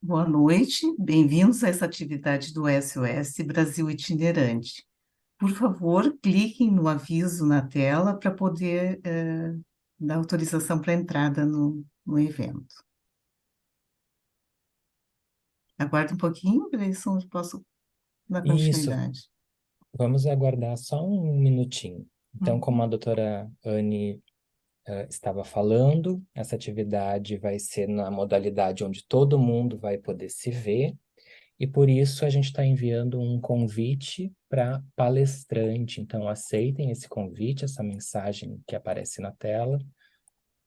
Boa noite, bem-vindos a essa atividade do SOS Brasil Itinerante. Por favor, cliquem no aviso na tela para poder dar autorização para entrada no evento. Aguarde um pouquinho para ver se eu posso dar Isso, continuidade. vamos aguardar só um minutinho. Então, como Uhum. a doutora Anne estava falando, essa atividade vai ser na modalidade onde todo mundo vai poder se ver, e por isso a gente está enviando um convite para palestrante. Então, aceitem esse convite, essa mensagem que aparece na tela,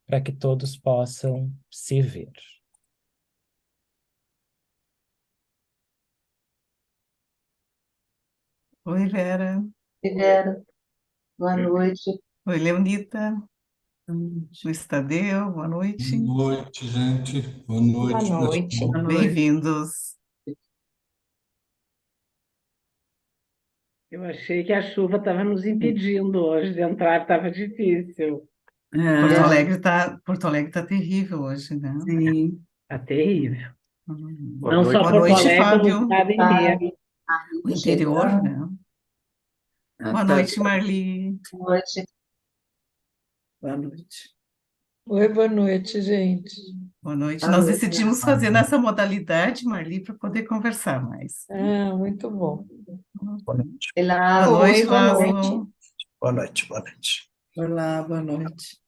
para que todos possam se ver. Oi, Vera. Oi, Vera, boa noite. Oi, Leonita. Boa Luiz Tadeu, boa noite. Boa noite, gente. Boa Boa noite, noite. pessoal. Noite. Bem-vindos. Eu achei que a chuva estava nos impedindo hoje de entrar, estava difícil. Porto Alegre tá terrível hoje, né? Sim. Está terrível. Boa Não só noite. Boa Porto noite, Alegre, como o Fábio. estado inteiro. Fábio, a O Rita interior, chegando. né? Boa noite, Marli. Boa noite. Boa noite. Oi, boa noite, gente. Boa noite. Boa Nós noite. decidimos fazer nessa modalidade, Marli, para poder conversar mais. Ah, muito bom. Boa noite. Oi, Boa Lázaro. noite, Oi, boa noite. Lázaro. Boa noite. Boa noite. Olá, boa noite.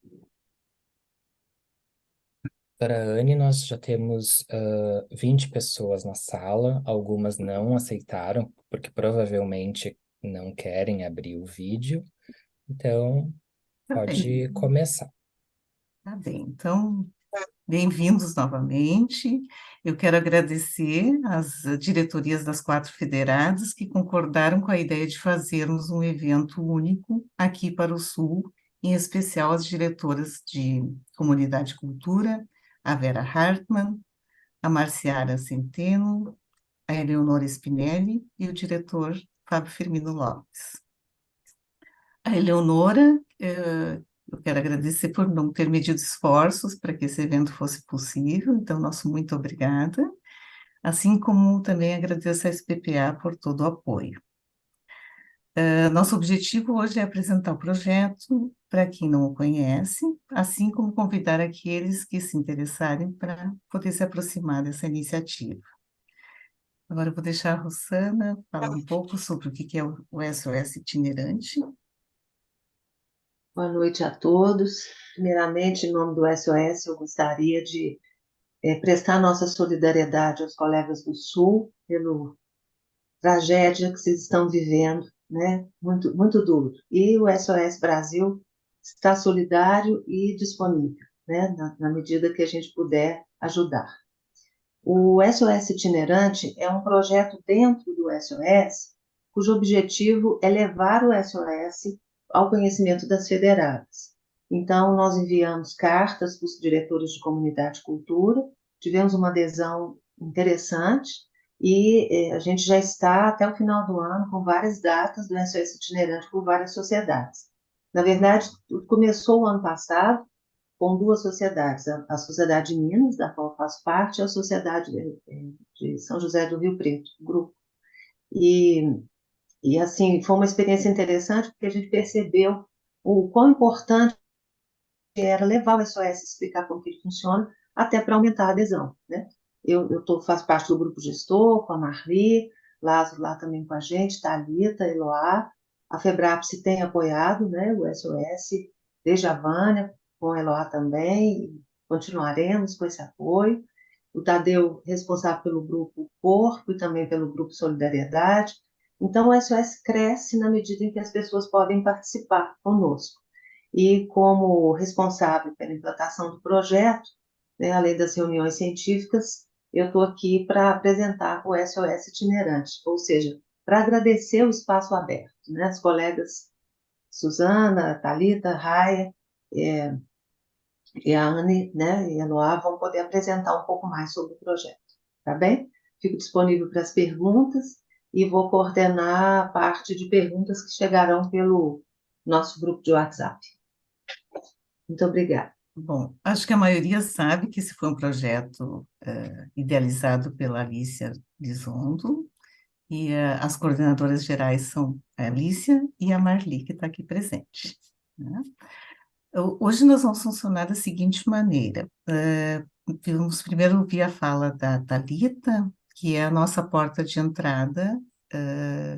Doutora Anne, nós já temos 20 pessoas na sala, algumas não aceitaram, porque provavelmente não querem abrir o vídeo, então Tá pode bem, começar. tá bem. Então, bem-vindos novamente. Eu quero agradecer às diretorias das 4 federadas que concordaram com a ideia de fazermos um evento único aqui para o Sul, em especial as diretoras de Comunidade e Cultura, a Vera Hartmann, a Marciara Centeno, a Eleonora Spinelli e o diretor Fábio Firmino Lopes. A Eleonora, eu quero agradecer por não ter medido esforços para que esse evento fosse possível, então, nosso muito obrigada, assim como também agradeço à SPPA por todo o apoio. Nosso objetivo hoje é apresentar o projeto para quem não o conhece, assim como convidar aqueles que se interessarem para poder se aproximar dessa iniciativa. Agora eu vou deixar a Rossana falar um pouco sobre o que é o SOS itinerante. Boa noite a todos. Primeiramente, em nome do SOS, eu gostaria de prestar nossa solidariedade aos colegas do Sul pela tragédia que vocês estão vivendo, né? Muito, muito duro. E o SOS Brasil está solidário e disponível, né? Na medida que a gente puder ajudar. O SOS Itinerante é um projeto dentro do SOS, cujo objetivo é levar o SOS ao conhecimento das federadas. Então, nós enviamos cartas para os diretores de comunidade e cultura, tivemos uma adesão interessante e a gente já está até o final do ano com várias datas do SOS Itinerante por várias sociedades. Na verdade, tudo começou o ano passado, com 2 sociedades, a Sociedade de Minas, da qual eu faço parte, e a Sociedade de São José do Rio Preto, grupo. E, e, assim, foi uma experiência interessante, porque a gente percebeu o quão importante era levar o SOS, explicar como que ele funciona, até para aumentar a adesão, né? Faço parte do grupo gestor, com a Marli, Lázaro lá também com a gente, Thalita, Eloá, a FEBRAPSE tem apoiado, né, o SOS, desde a Vânia, com a Eloá também, e continuaremos com esse apoio. O Tadeu, responsável pelo grupo Corpo e também pelo grupo Solidariedade. Então, o SOS cresce na medida em que as pessoas podem participar conosco. E como responsável pela implantação do projeto, né, além das reuniões científicas, eu estou aqui para apresentar o SOS itinerante, ou seja, para agradecer o espaço aberto, né, as colegas Suzana, Thalita, Raia, e a Anne, né, e a Noá vão poder apresentar um pouco mais sobre o projeto, tá bem? Fico disponível para as perguntas e vou coordenar a parte de perguntas que chegarão pelo nosso grupo de WhatsApp. Muito obrigada. Bom, acho que a maioria sabe que esse foi um projeto idealizado pela Alicia Lisondo, e as coordenadoras gerais são a Alicia e a Marli, que está aqui presente, né? Hoje nós vamos funcionar da seguinte maneira. Vamos primeiro ouvir a fala da Thalita, que é a nossa porta de entrada,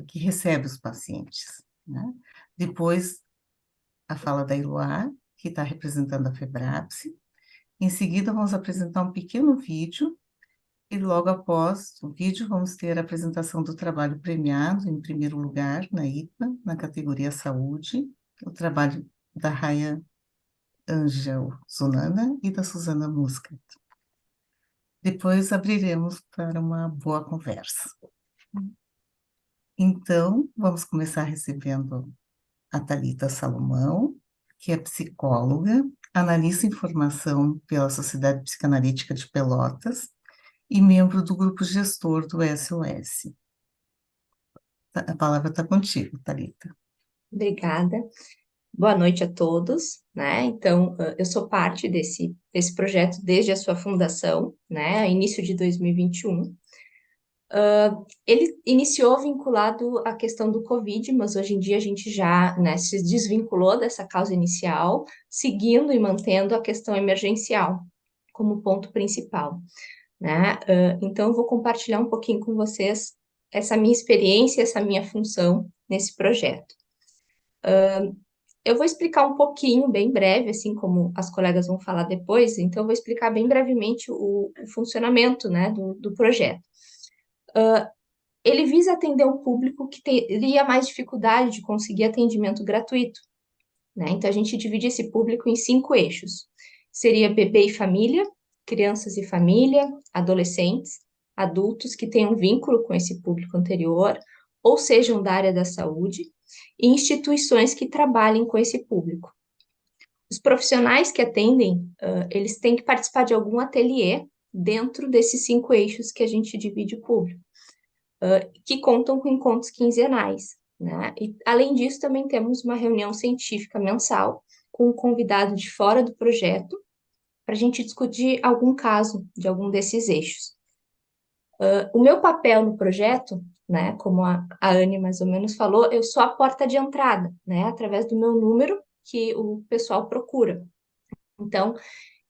que recebe os pacientes, né? Depois, a fala da Iluá, que está representando a Febrapse. Em seguida, vamos apresentar um pequeno vídeo, e logo após o vídeo, vamos ter a apresentação do trabalho premiado, em primeiro lugar, na IPA, na categoria Saúde, o trabalho da Raya Angel Zonana e da Suzana Muscat. Depois abriremos para uma boa conversa. Então, vamos começar recebendo a Thalita Salomão, que é psicóloga, analista em formação pela Sociedade Psicanalítica de Pelotas e membro do grupo gestor do SOS. A palavra está contigo, Thalita. Obrigada. Boa noite a todos, né? Então, eu sou parte desse projeto desde a sua fundação, né? Início de 2021. Ele iniciou vinculado à questão do Covid, mas hoje em dia a gente já, né, se desvinculou dessa causa inicial, seguindo e mantendo a questão emergencial como ponto principal, né? Então, eu vou compartilhar um pouquinho com vocês essa minha experiência, essa minha função nesse projeto. Eu vou explicar um pouquinho, bem breve, assim como as colegas vão falar depois, então eu vou explicar bem brevemente o funcionamento, né, do projeto. Ele visa atender um público que teria mais dificuldade de conseguir atendimento gratuito, né? Então a gente divide esse público em 5 eixos. Seria bebê e família, crianças e família, adolescentes, adultos que tenham vínculo com esse público anterior, ou sejam da área da saúde, e instituições que trabalhem com esse público. Os profissionais que atendem, eles têm que participar de algum ateliê dentro desses 5 eixos que a gente divide o público, que contam com encontros quinzenais, né? E, além disso, também temos uma reunião científica mensal com um convidado de fora do projeto para a gente discutir algum caso de algum desses eixos. O meu papel no projeto, né, como a Anne mais ou menos falou, eu sou a porta de entrada, né, através do meu número que o pessoal procura. Então,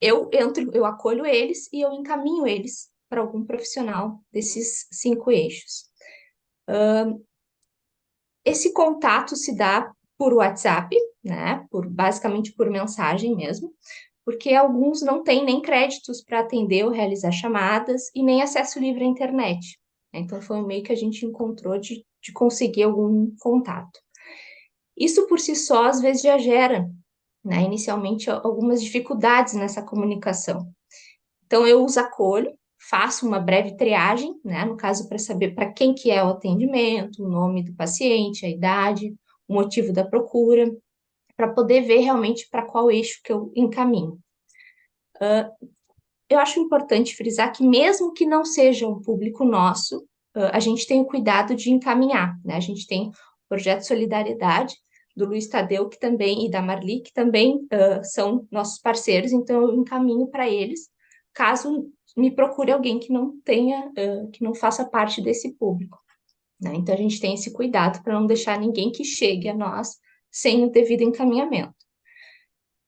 eu entro, eu acolho eles e eu encaminho eles para algum profissional desses 5 eixos. Esse contato se dá por WhatsApp, né, basicamente por mensagem mesmo, porque alguns não têm nem créditos para atender ou realizar chamadas e nem acesso livre à internet. Então, foi um meio que a gente encontrou de conseguir algum contato. Isso por si só, às vezes, já gera, né, inicialmente, algumas dificuldades nessa comunicação. Então, eu os acolho, faço uma breve triagem, né, no caso, para saber para quem que é o atendimento, o nome do paciente, a idade, o motivo da procura, para poder ver realmente para qual eixo que eu encaminho. Eu acho importante frisar que mesmo que não seja um público nosso, a gente tem o cuidado de encaminhar, né? A gente tem o projeto Solidariedade, do Luiz Tadeu, que também, e da Marli, que também são nossos parceiros, então eu encaminho para eles, caso me procure alguém que não tenha, que não faça parte desse público, né? Então a gente tem esse cuidado para não deixar ninguém que chegue a nós sem o devido encaminhamento.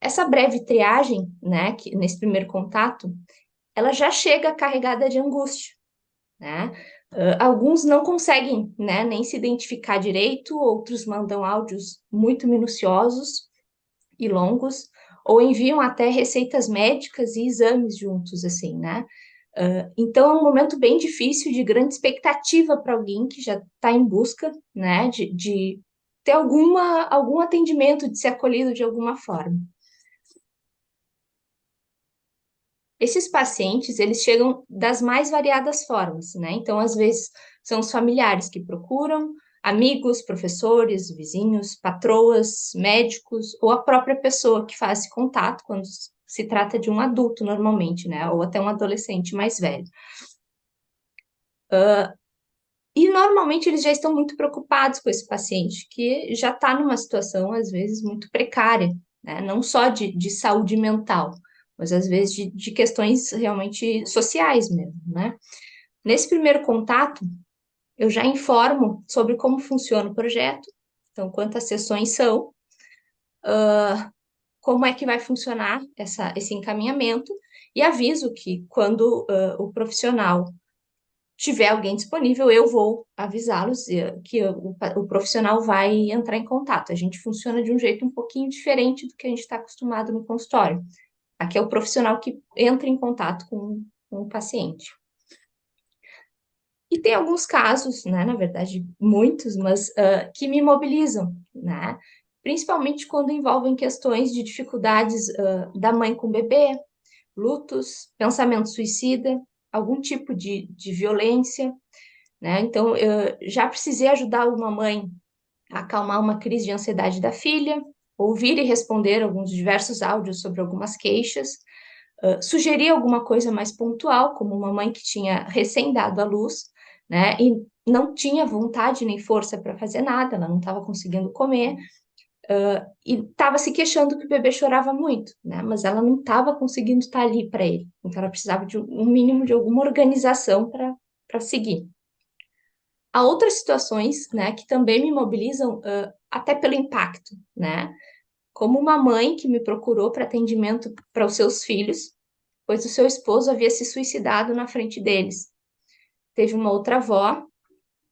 Essa breve triagem, né, que, nesse primeiro contato, ela já chega carregada de angústia, né? Alguns não conseguem, né, nem se identificar direito, outros mandam áudios muito minuciosos e longos, ou enviam até receitas médicas e exames juntos, assim, né? Então, é um momento bem difícil, de grande expectativa para alguém que já está em busca, né, de ter algum atendimento, de ser acolhido de alguma forma. Esses pacientes, eles chegam das mais variadas formas, né? Então, às vezes, são os familiares que procuram, amigos, professores, vizinhos, patroas, médicos, ou a própria pessoa que faz esse contato, quando se trata de um adulto, normalmente, né? Ou até um adolescente mais velho. E, normalmente, eles já estão muito preocupados com esse paciente, que já está numa situação, às vezes, muito precária, né? Não só de saúde mental, mas às vezes de questões realmente sociais mesmo, né? Nesse primeiro contato, eu já informo sobre como funciona o projeto, então quantas sessões são, como é que vai funcionar esse encaminhamento, e aviso que quando o profissional tiver alguém disponível, eu vou avisá-los que o profissional vai entrar em contato. A gente funciona de um jeito um pouquinho diferente do que a gente está acostumado no consultório. Aqui é o profissional que entra em contato com o paciente. E tem alguns casos, né, na verdade, muitos, mas que me mobilizam, né? Principalmente quando envolvem questões de dificuldades da mãe com o bebê, lutos, pensamento suicida, algum tipo de violência, né? Então, eu já precisei ajudar uma mãe a acalmar uma crise de ansiedade da filha, ouvir e responder alguns diversos áudios sobre algumas queixas, sugerir alguma coisa mais pontual, como uma mãe que tinha recém dado à luz, né? E não tinha vontade nem força para fazer nada, ela não estava conseguindo comer, e estava se queixando que o bebê chorava muito, né? Mas ela não estava conseguindo estar ali para ele. Então, ela precisava de um mínimo de alguma organização para seguir. Há outras situações, né, que também me mobilizam, até pelo impacto, né? Como uma mãe que me procurou para atendimento para os seus filhos, pois o seu esposo havia se suicidado na frente deles. Teve uma outra avó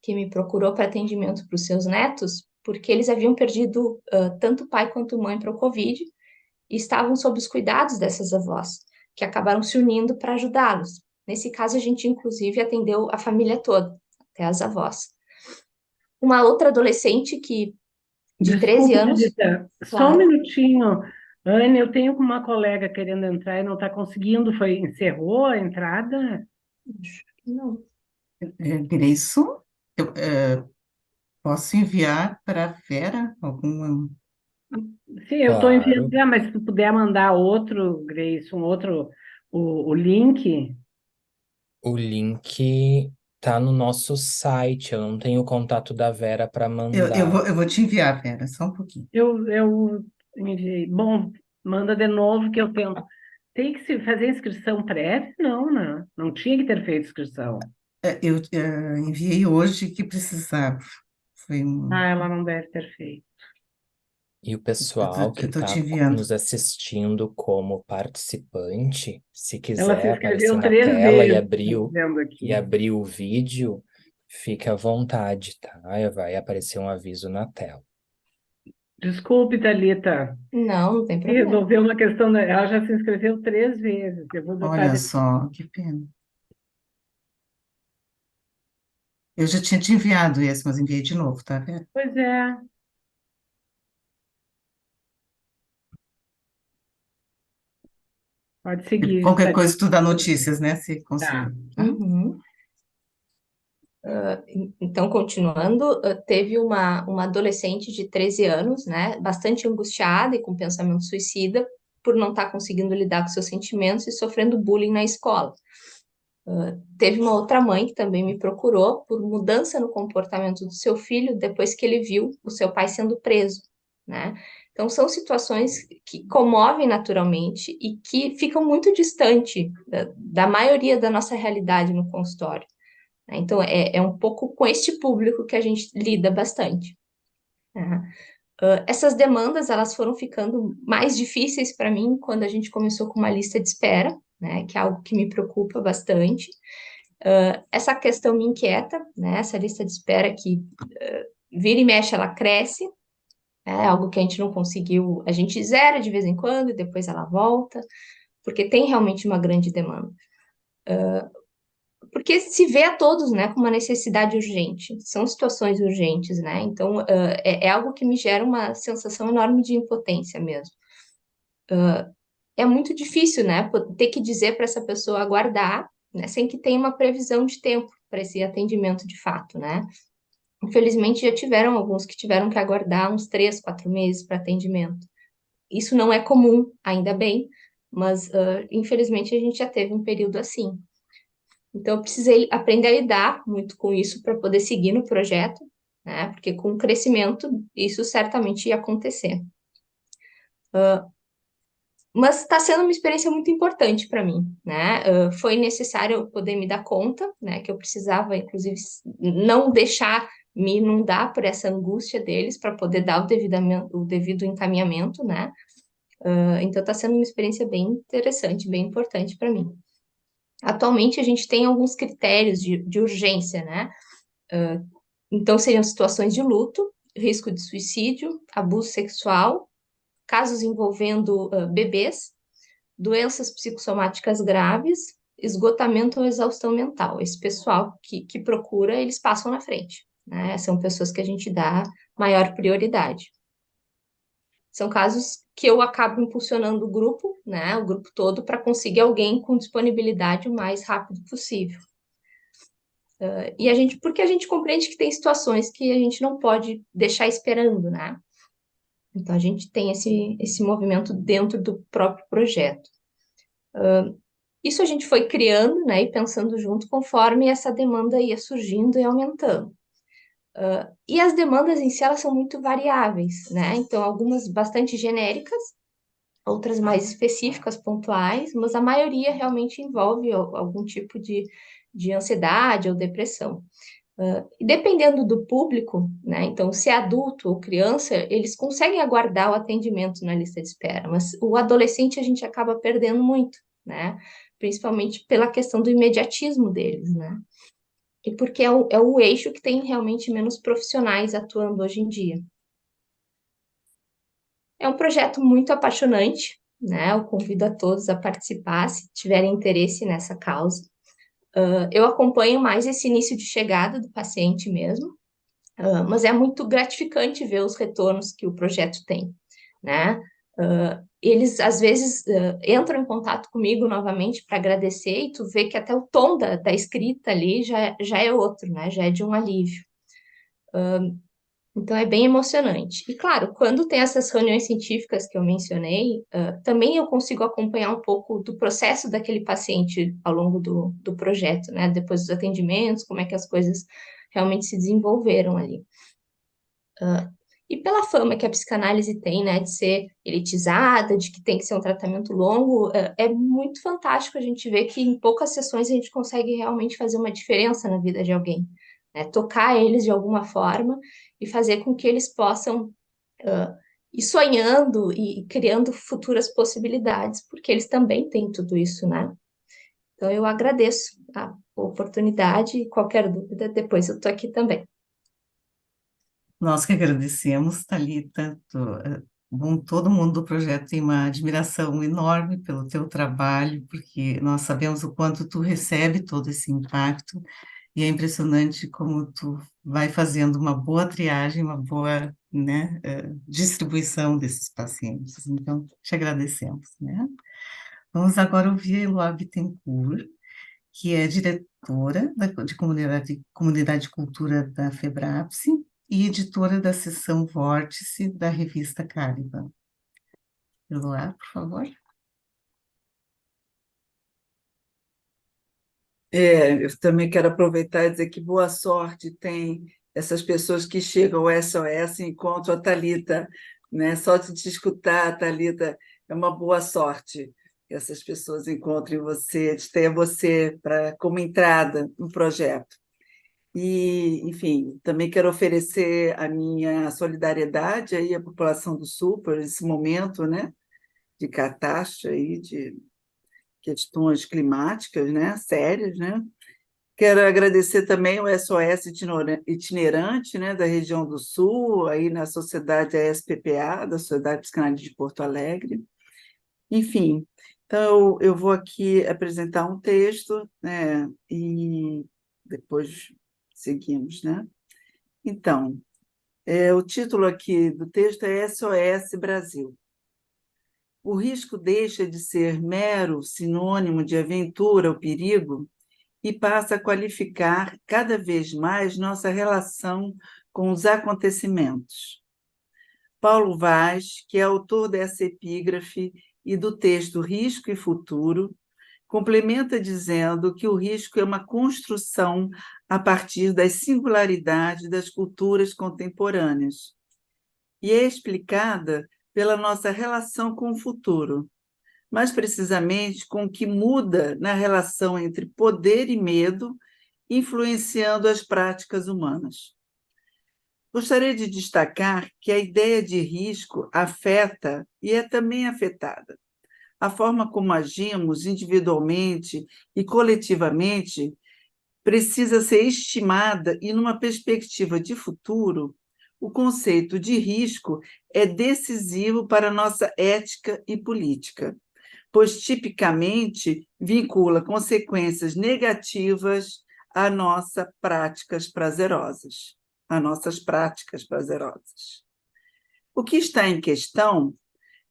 que me procurou para atendimento para os seus netos, porque eles haviam perdido tanto pai quanto mãe para o Covid e estavam sob os cuidados dessas avós, que acabaram se unindo para ajudá-los. Nesse caso, a gente, inclusive, atendeu a família toda, até as avós. Uma outra adolescente de 13 Desculpe, anos, Lilita, só um claro, minutinho. Anne, eu tenho uma colega querendo entrar e não está conseguindo. Encerrou a entrada? não. Gleison, eu posso enviar para a Vera alguma. Sim, eu estou enviando, Claro. mas se tu puder mandar outro, Grace, o link. O link tá no nosso site. Eu não tenho o contato da Vera para mandar. Eu vou te enviar, Vera, só um pouquinho. Eu enviei. Bom, manda de novo que eu tento. Tem que se fazer inscrição prévia? Não, né? Não tinha que ter feito inscrição. Eu enviei hoje que precisava. Foi Ah, ela não deve ter feito. E o pessoal que eu tô te está enviando. nos assistindo como participante, se Ela se quiser aparecer inscreveu na 3 tela vezes, tô vendo e aqui. abrir o vídeo, fique à vontade, tá? Vai aparecer um aviso na tela. Desculpe, Thalita. Não, não tem problema. Resolveu uma questão. Ela já se inscreveu 3 vezes. Eu vou botar. Olha só, que pena. Eu já tinha te enviado esse, mas enviei de novo, tá, Vera? Pois é. Pode seguir, Qualquer Thalita. coisa tu dá notícias, né? Se Tá. conseguir. Tá? Uhum. Então, continuando, teve uma adolescente de 13 anos, né, bastante angustiada e com pensamento suicida, por não estar conseguindo lidar com seus sentimentos e sofrendo bullying na escola. Teve uma outra mãe que também me procurou por mudança no comportamento do seu filho depois que ele viu o seu pai sendo preso, né? Então, são situações que comovem naturalmente e que ficam muito distante da maioria da nossa realidade no consultório, né? Então, é um pouco com este público que a gente lida bastante, né? Essas demandas, elas foram ficando mais difíceis para mim quando a gente começou com uma lista de espera, né? Que é algo que me preocupa bastante. Essa questão me inquieta, né? Essa lista de espera que vira e mexe, ela cresce, é algo que a gente não conseguiu, a gente zera de vez em quando e depois ela volta, porque tem realmente uma grande demanda. Porque se vê a todos, né, com uma necessidade urgente, são situações urgentes, né? Então, é algo que me gera uma sensação enorme de impotência mesmo. É muito difícil, né, ter que dizer para essa pessoa aguardar, né, sem que tenha uma previsão de tempo para esse atendimento de fato, né? Infelizmente, já tiveram alguns que tiveram que aguardar uns 3, 4 meses para atendimento. Isso não é comum, ainda bem, mas infelizmente a gente já teve um período assim. Então, eu precisei aprender a lidar muito com isso para poder seguir no projeto, né? Porque com o crescimento, isso certamente ia acontecer. Mas está sendo uma experiência muito importante para mim, né? Foi necessário eu poder me dar conta, né, que eu precisava, inclusive, não deixar me inundar por essa angústia deles para poder dar o devido encaminhamento, né? Então está sendo uma experiência bem interessante, bem importante para mim. Atualmente a gente tem alguns critérios de urgência, né? Então seriam situações de luto, risco de suicídio, abuso sexual, casos envolvendo bebês, doenças psicossomáticas graves, esgotamento ou exaustão mental. Esse pessoal que procura, eles passam na frente, né? São pessoas que a gente dá maior prioridade. São casos que eu acabo impulsionando o grupo, né? O grupo todo, para conseguir alguém com disponibilidade o mais rápido possível. Porque a gente compreende que tem situações que a gente não pode deixar esperando, né? Então, a gente tem esse movimento dentro do próprio projeto. Isso a gente foi criando, né, e pensando junto conforme essa demanda ia surgindo e aumentando. E as demandas em si, elas são muito variáveis, né? Então, algumas bastante genéricas, outras mais específicas, pontuais, mas a maioria realmente envolve algum tipo de ansiedade ou depressão. E dependendo do público, né? Então, se é adulto ou criança, eles conseguem aguardar o atendimento na lista de espera, mas o adolescente a gente acaba perdendo muito, né? Principalmente pela questão do imediatismo deles, né? E porque é o eixo que tem realmente menos profissionais atuando hoje em dia. É um projeto muito apaixonante, né? Eu convido a todos a participar, se tiverem interesse nessa causa. Eu acompanho mais esse início de chegada do paciente mesmo, mas é muito gratificante ver os retornos que o projeto tem, né? Eles, às vezes, entram em contato comigo novamente para agradecer e tu vê que até o tom da escrita ali já é outro, né? Já é de um alívio. Então, é bem emocionante. E, claro, quando tem essas reuniões científicas que eu mencionei, também eu consigo acompanhar um pouco do processo daquele paciente ao longo do projeto, né? Depois dos atendimentos, como é que as coisas realmente se desenvolveram ali. E pela fama que a psicanálise tem, né, de ser elitizada, de que tem que ser um tratamento longo, é muito fantástico a gente ver que em poucas sessões a gente consegue realmente fazer uma diferença na vida de alguém, né? Tocar eles de alguma forma e fazer com que eles possam ir sonhando e criando futuras possibilidades, porque eles também têm tudo isso, né? Então eu agradeço a oportunidade e qualquer dúvida, depois eu estou aqui também. Nós que agradecemos, Thalita. Bom, todo mundo do projeto tem uma admiração enorme pelo teu trabalho, porque nós sabemos o quanto tu recebe todo esse impacto, e é impressionante como tu vai fazendo uma boa triagem, uma boa, né, distribuição desses pacientes. Então, te agradecemos, né? Vamos agora ouvir a Eloá Bittencourt, que é diretora de Comunidade e Cultura da FEBRAPSE e editora da seção Vórtice da revista Caliban. Eloá, por favor. Eu também quero aproveitar e dizer que boa sorte tem essas pessoas que chegam ao SOS e encontram a Thalita, né? Só de te escutar, Thalita, é uma boa sorte que essas pessoas encontrem você, de ter você como entrada no projeto. E, enfim, também quero oferecer a minha solidariedade aí à população do Sul por esse momento, né, de catástrofe aí, de questões climáticas, né, sérias, né? Quero agradecer também o SOS itinerante, né, da região do Sul, aí na Sociedade ASPPA, da Sociedade Psicanalítica de Porto Alegre. Enfim, então eu vou aqui apresentar um texto, né, e depois seguimos, né? Então, o título aqui do texto é SOS Brasil. O risco deixa de ser mero sinônimo de aventura ou perigo e passa a qualificar cada vez mais nossa relação com os acontecimentos. Paulo Vaz, que é autor dessa epígrafe e do texto Risco e Futuro, complementa dizendo que o risco é uma construção a partir das singularidades das culturas contemporâneas e é explicada pela nossa relação com o futuro, mais precisamente com o que muda na relação entre poder e medo, influenciando as práticas humanas. Gostaria de destacar que a ideia de risco afeta e é também afetada. A forma como agimos individualmente e coletivamente precisa ser estimada e, numa perspectiva de futuro, o conceito de risco é decisivo para a nossa ética e política, pois tipicamente vincula consequências negativas a nossas práticas prazerosas. O que está em questão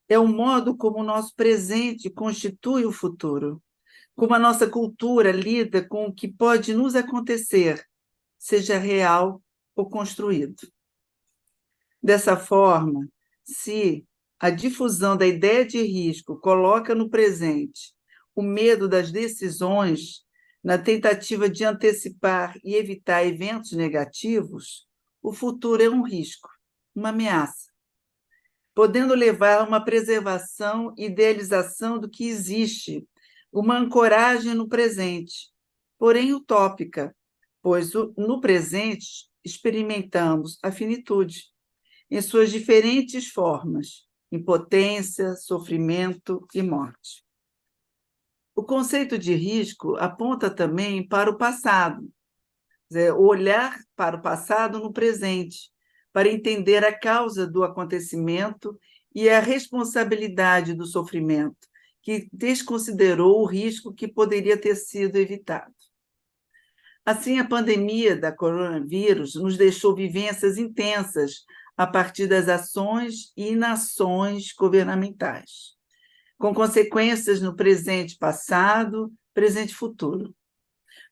é o modo como o nosso presente constitui o futuro, como a nossa cultura lida com o que pode nos acontecer, seja real ou construído. Dessa forma, se a difusão da ideia de risco coloca no presente o medo das decisões, na tentativa de antecipar e evitar eventos negativos, o futuro é um risco, uma ameaça, podendo levar a uma preservação e idealização do que existe, uma ancoragem no presente, porém utópica, pois no presente experimentamos a finitude, em suas diferentes formas, impotência, sofrimento e morte. O conceito de risco aponta também para o passado, olhar para o passado no presente, para entender a causa do acontecimento e a responsabilidade do sofrimento, que desconsiderou o risco que poderia ter sido evitado. Assim, a pandemia da coronavírus nos deixou vivências intensas a partir das ações e inações governamentais, com consequências no presente passado, presente e futuro.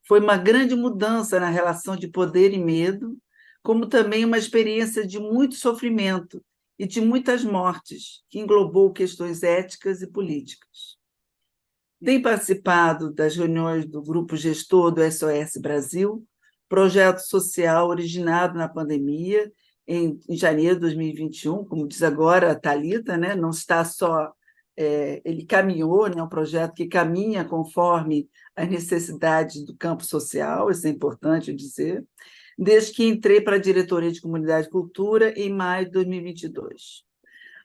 Foi uma grande mudança na relação de poder e medo, como também uma experiência de muito sofrimento e de muitas mortes, que englobou questões éticas e políticas. Tem participado das reuniões do grupo gestor do SOS Brasil, projeto social originado na pandemia, em janeiro de 2021, como diz agora a Thalita, né? Não está só... ele caminhou, né? Um projeto que caminha conforme as necessidades do campo social, isso é importante dizer, desde que entrei para a Diretoria de Comunidade e Cultura em maio de 2022.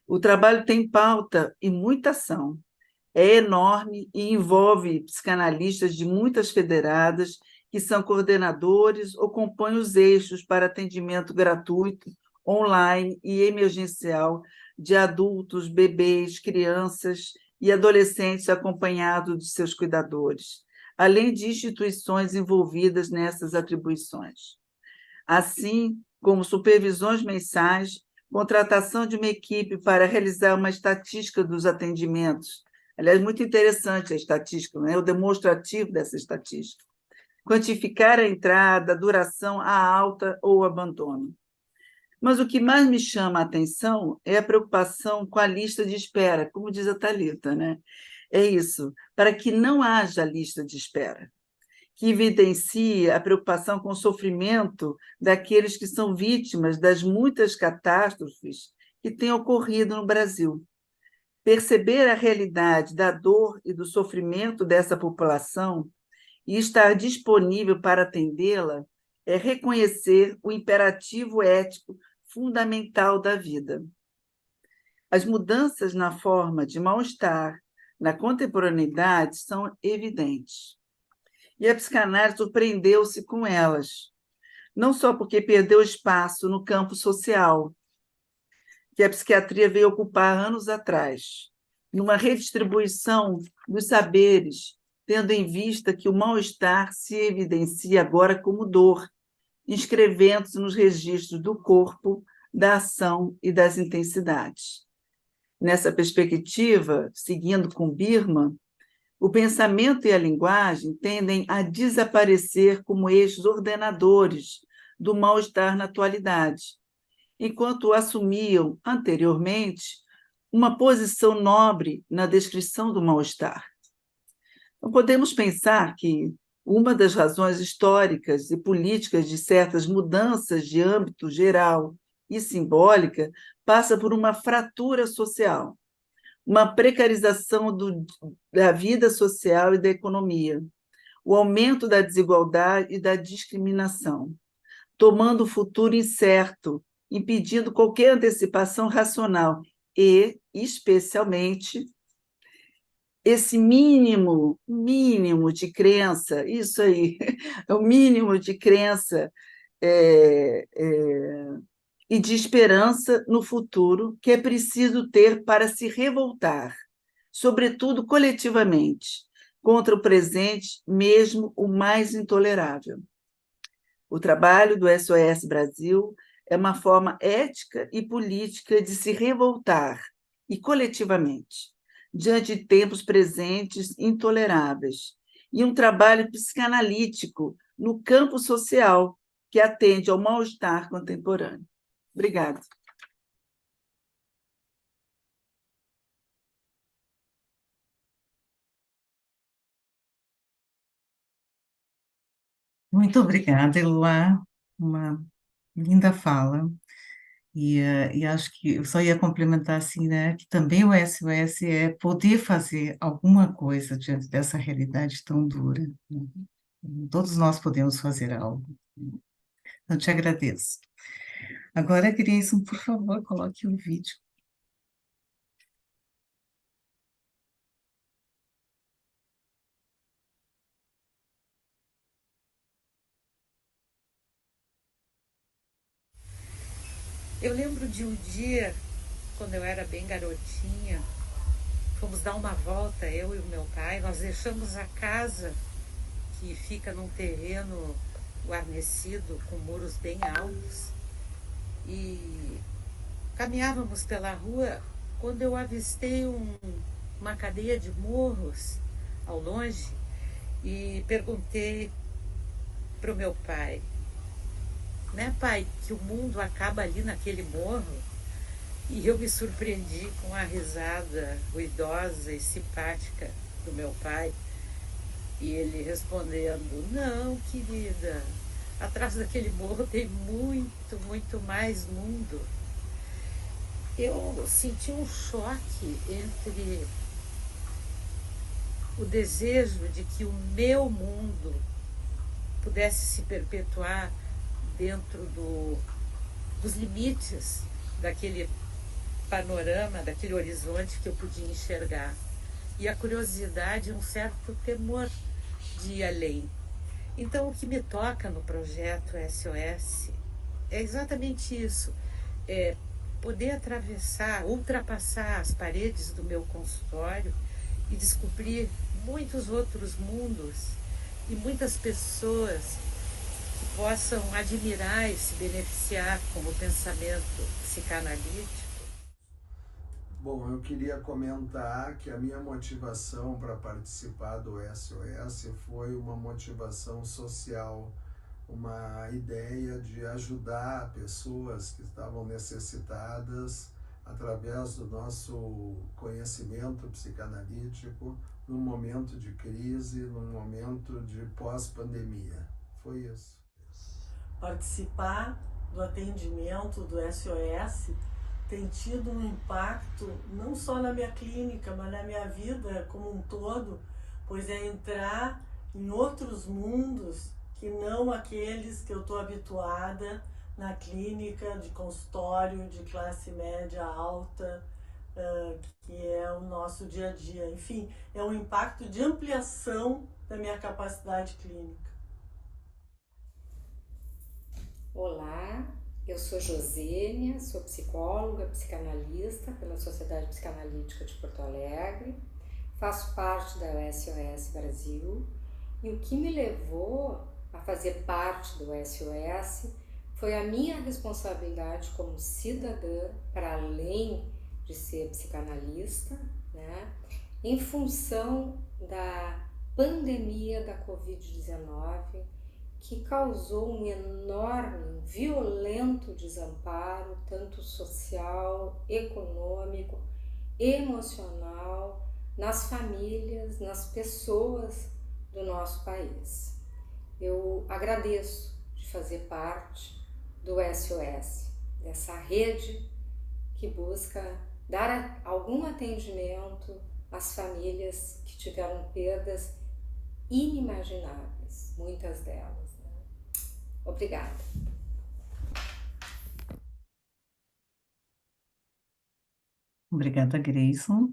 O trabalho tem pauta e muita ação, é enorme e envolve psicanalistas de muitas federadas que são coordenadores ou compõem os eixos para atendimento gratuito, online e emergencial de adultos, bebês, crianças e adolescentes acompanhados de seus cuidadores, além de instituições envolvidas nessas atribuições. Assim como supervisões mensais, contratação de uma equipe para realizar uma estatística dos atendimentos. Aliás, muito interessante a estatística, né? O demonstrativo dessa estatística. Quantificar a entrada, a duração, a alta ou o abandono. Mas o que mais me chama a atenção é a preocupação com a lista de espera, como diz a Thalita, né? É isso, para que não haja lista de espera, que evidencia a preocupação com o sofrimento daqueles que são vítimas das muitas catástrofes que têm ocorrido no Brasil. Perceber a realidade da dor e do sofrimento dessa população e estar disponível para atendê-la é reconhecer o imperativo ético fundamental da vida. As mudanças na forma de mal-estar na contemporaneidade são evidentes. E a psicanálise surpreendeu-se com elas, não só porque perdeu espaço no campo social, que a psiquiatria veio ocupar anos atrás, numa redistribuição dos saberes, tendo em vista que o mal-estar se evidencia agora como dor, inscrevendo-se nos registros do corpo, da ação e das intensidades. Nessa perspectiva, seguindo com Birman, o pensamento e a linguagem tendem a desaparecer como eixos ordenadores do mal-estar na atualidade, enquanto assumiam anteriormente uma posição nobre na descrição do mal-estar. Não podemos pensar que uma das razões históricas e políticas de certas mudanças de âmbito geral e simbólica passa por uma fratura social, uma precarização da vida social e da economia, o aumento da desigualdade e da discriminação, tomando o futuro incerto, impedindo qualquer antecipação racional e, especialmente, esse mínimo de crença, isso aí, é o mínimo de crença e de esperança no futuro que é preciso ter para se revoltar, sobretudo coletivamente, contra o presente, mesmo o mais intolerável. O trabalho do SOS Brasil é uma forma ética e política de se revoltar, e coletivamente, diante de tempos presentes intoleráveis, e um trabalho psicanalítico no campo social, que atende ao mal-estar contemporâneo. Obrigada. Muito obrigada, Eloá. Uma linda fala. E acho que eu só ia complementar assim, né, que também o SOS é poder fazer alguma coisa diante dessa realidade tão dura, né? Todos nós podemos fazer algo. Então, te agradeço. Agora, Grayson, por favor, coloque o vídeo. Eu lembro de um dia, quando eu era bem garotinha, fomos dar uma volta, eu e o meu pai, nós deixamos a casa que fica num terreno guarnecido com muros bem altos e caminhávamos pela rua quando eu avistei uma cadeia de morros ao longe e perguntei para o meu pai, né, pai, que o mundo acaba ali naquele morro? E eu me surpreendi com a risada ruidosa e simpática do meu pai. E ele respondendo, não, querida, atrás daquele morro tem muito, muito mais mundo. Eu senti um choque entre o desejo de que o meu mundo pudesse se perpetuar dentro dos limites daquele panorama, daquele horizonte que eu podia enxergar. E a curiosidade, um certo temor de ir além. Então, o que me toca no projeto SOS é exatamente isso, é poder atravessar, ultrapassar as paredes do meu consultório e descobrir muitos outros mundos e muitas pessoas que possam admirar e se beneficiar com o pensamento psicanalítico. Bom, eu queria comentar que a minha motivação para participar do SOS foi uma motivação social, uma ideia de ajudar pessoas que estavam necessitadas através do nosso conhecimento psicanalítico num momento de crise, num momento de pós-pandemia. Foi isso. Participar do atendimento do SOS tem tido um impacto não só na minha clínica, mas na minha vida como um todo, pois é entrar em outros mundos que não aqueles que eu estou habituada na clínica de consultório de classe média alta, que é o nosso dia a dia. Enfim, é um impacto de ampliação da minha capacidade clínica. Olá, eu sou Josênia, sou psicóloga, psicanalista pela Sociedade Psicanalítica de Porto Alegre, faço parte da SOS Brasil e o que me levou a fazer parte do SOS foi a minha responsabilidade como cidadã, para além de ser psicanalista, né, em função da pandemia da Covid-19, que causou um enorme, violento desamparo, tanto social, econômico, emocional, nas famílias, nas pessoas do nosso país. Eu agradeço de fazer parte do SOS, dessa rede que busca dar algum atendimento às famílias que tiveram perdas inimagináveis, muitas delas, né? Obrigada. Obrigada, Grayson.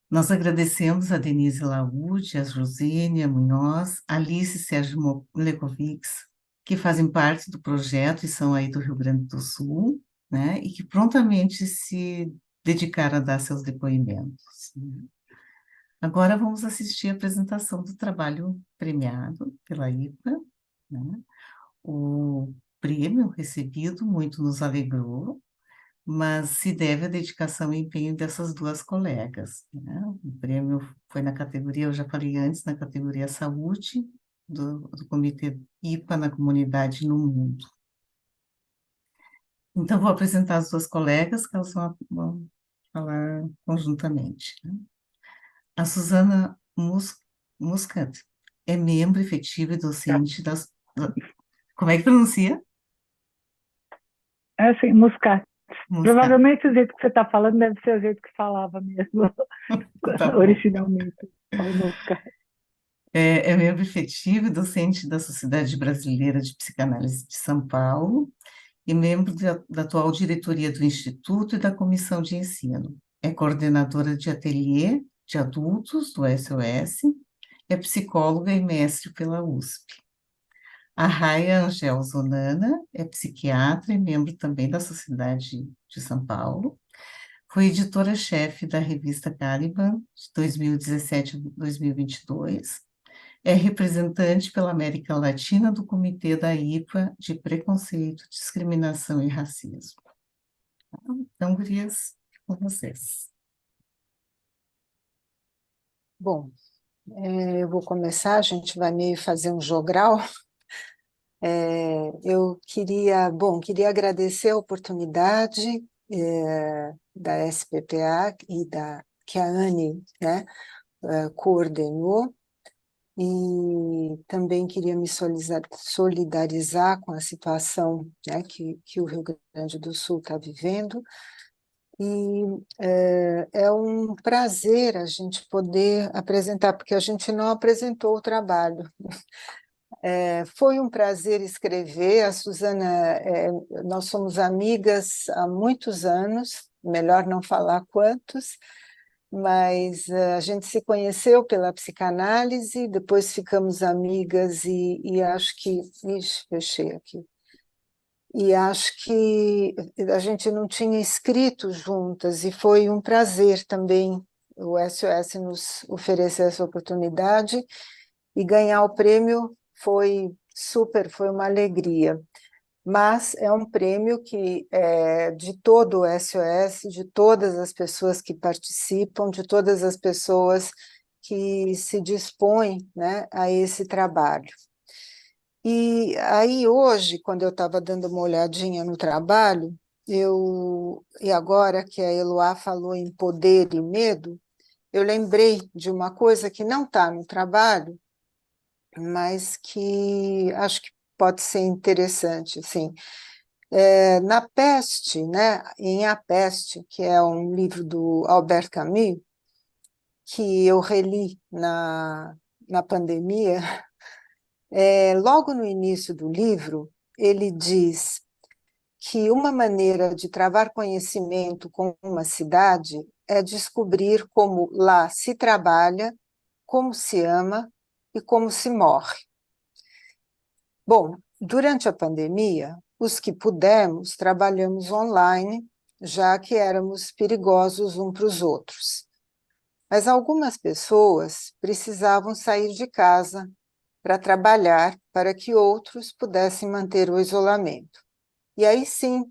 Nós agradecemos a Denise Laude, a Josênia Munhoz, a Alice Sérgio Lekovics, que fazem parte do projeto e são aí do Rio Grande do Sul, né, e que prontamente se dedicaram a dar seus depoimentos, né. Agora vamos assistir a apresentação do trabalho premiado pela IPA, né. O prêmio recebido muito nos alegrou, mas se deve à dedicação e empenho dessas duas colegas, né? O prêmio foi na categoria, eu já falei antes, na categoria Saúde, do Comitê IPA na Comunidade e no Mundo. Então, vou apresentar as duas colegas, que elas vão falar conjuntamente, né? A Suzana Muscat é membro efetivo e docente das... Como é que pronuncia? É assim, Muscat. Muscat. Provavelmente o jeito que você está falando deve ser o jeito que falava mesmo, Tá originalmente. Muscat. É membro efetivo e docente da Sociedade Brasileira de Psicanálise de São Paulo e membro da atual diretoria do Instituto e da Comissão de Ensino. É coordenadora de ateliê de adultos do SOS, é psicóloga e mestre pela USP. A Raia Angel Zonana é psiquiatra e membro também da Sociedade de São Paulo. Foi editora-chefe da revista Caliban, de 2017 a 2022. É representante pela América Latina do Comitê da IPA de Preconceito, Discriminação e Racismo. Então, gurias, com vocês. Bom, eu vou começar, a gente vai meio fazer um jogral. Eu queria agradecer a oportunidade da SPPA e que a Anne, né, coordenou, e também queria me solidarizar com a situação, né, que o Rio Grande do Sul está vivendo, e é um prazer a gente poder apresentar, porque a gente não apresentou o trabalho. Foi um prazer escrever. A Suzana, nós somos amigas há muitos anos, melhor não falar quantos, mas a gente se conheceu pela psicanálise, depois ficamos amigas e acho que... Ixi, fechei aqui. E acho que a gente não tinha escrito juntas, e foi um prazer também o SOS nos oferecer essa oportunidade, e ganhar o prêmio foi uma alegria. Mas é um prêmio que é de todo o SOS, de todas as pessoas que participam, de todas as pessoas que se dispõem, né, a esse trabalho. E aí hoje, quando eu estava dando uma olhadinha no trabalho, e agora que a Eloá falou em poder e medo, eu lembrei de uma coisa que não está no trabalho, mas que acho que pode ser interessante, assim. Na Peste, né, em A Peste, que é um livro do Albert Camus, que eu reli na pandemia, logo no início do livro, ele diz que uma maneira de travar conhecimento com uma cidade é descobrir como lá se trabalha, como se ama e como se morre. Bom, durante a pandemia, os que pudemos trabalhamos online, já que éramos perigosos uns para os outros. Mas algumas pessoas precisavam sair de casa para trabalhar, para que outros pudessem manter o isolamento. E aí sim,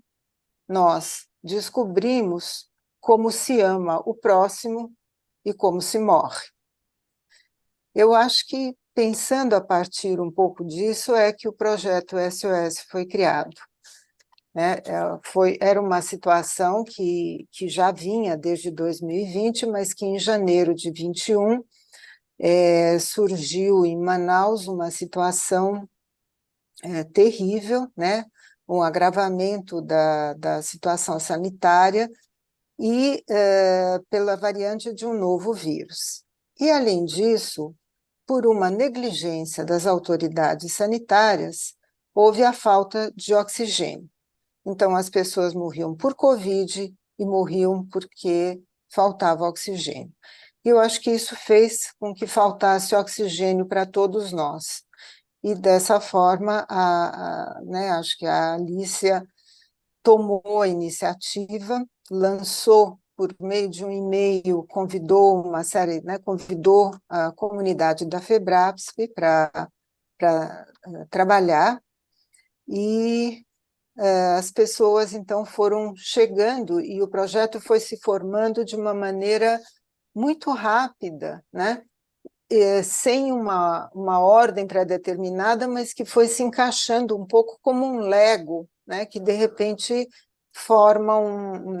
nós descobrimos como se ama o próximo e como se morre. Eu acho que, pensando a partir um pouco disso, é que o projeto SOS foi criado. Era uma situação que já vinha desde 2020, mas que em janeiro de 2021 surgiu em Manaus uma situação terrível, né? Um agravamento da situação sanitária, e pela variante de um novo vírus. E, além disso, por uma negligência das autoridades sanitárias, houve a falta de oxigênio. Então, as pessoas morriam por Covid e morriam porque faltava oxigênio. E eu acho que isso fez com que faltasse oxigênio para todos nós. E, dessa forma, né, acho que a Alicia tomou a iniciativa, lançou por meio de um e-mail, convidou uma série, né, convidou a comunidade da FEBRAPSP para trabalhar, e as pessoas, então, foram chegando e o projeto foi se formando de uma maneira muito rápida, né? Sem uma ordem pré-determinada, mas que foi se encaixando um pouco como um Lego, né? Que, de repente, forma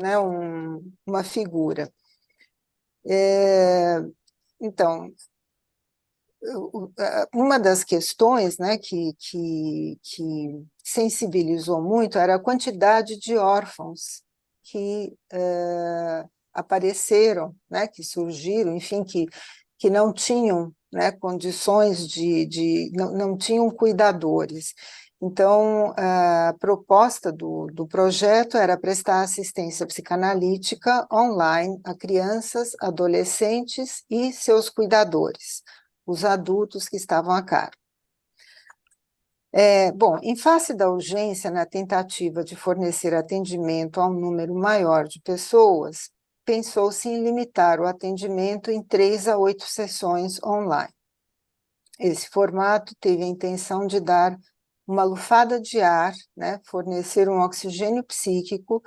né, uma figura. Então, uma das questões, né, que sensibilizou muito era a quantidade de órfãos que apareceram, né, que surgiram, enfim, que não tinham, né, condições não tinham cuidadores. Então, a proposta do projeto era prestar assistência psicanalítica online a crianças, adolescentes e seus cuidadores, os adultos que estavam a cargo. Bom, em face da urgência na tentativa de fornecer atendimento a um número maior de pessoas, pensou-se em limitar o atendimento em 3 a 8 sessões online. Esse formato teve a intenção de dar uma lufada de ar, né, fornecer um oxigênio psíquico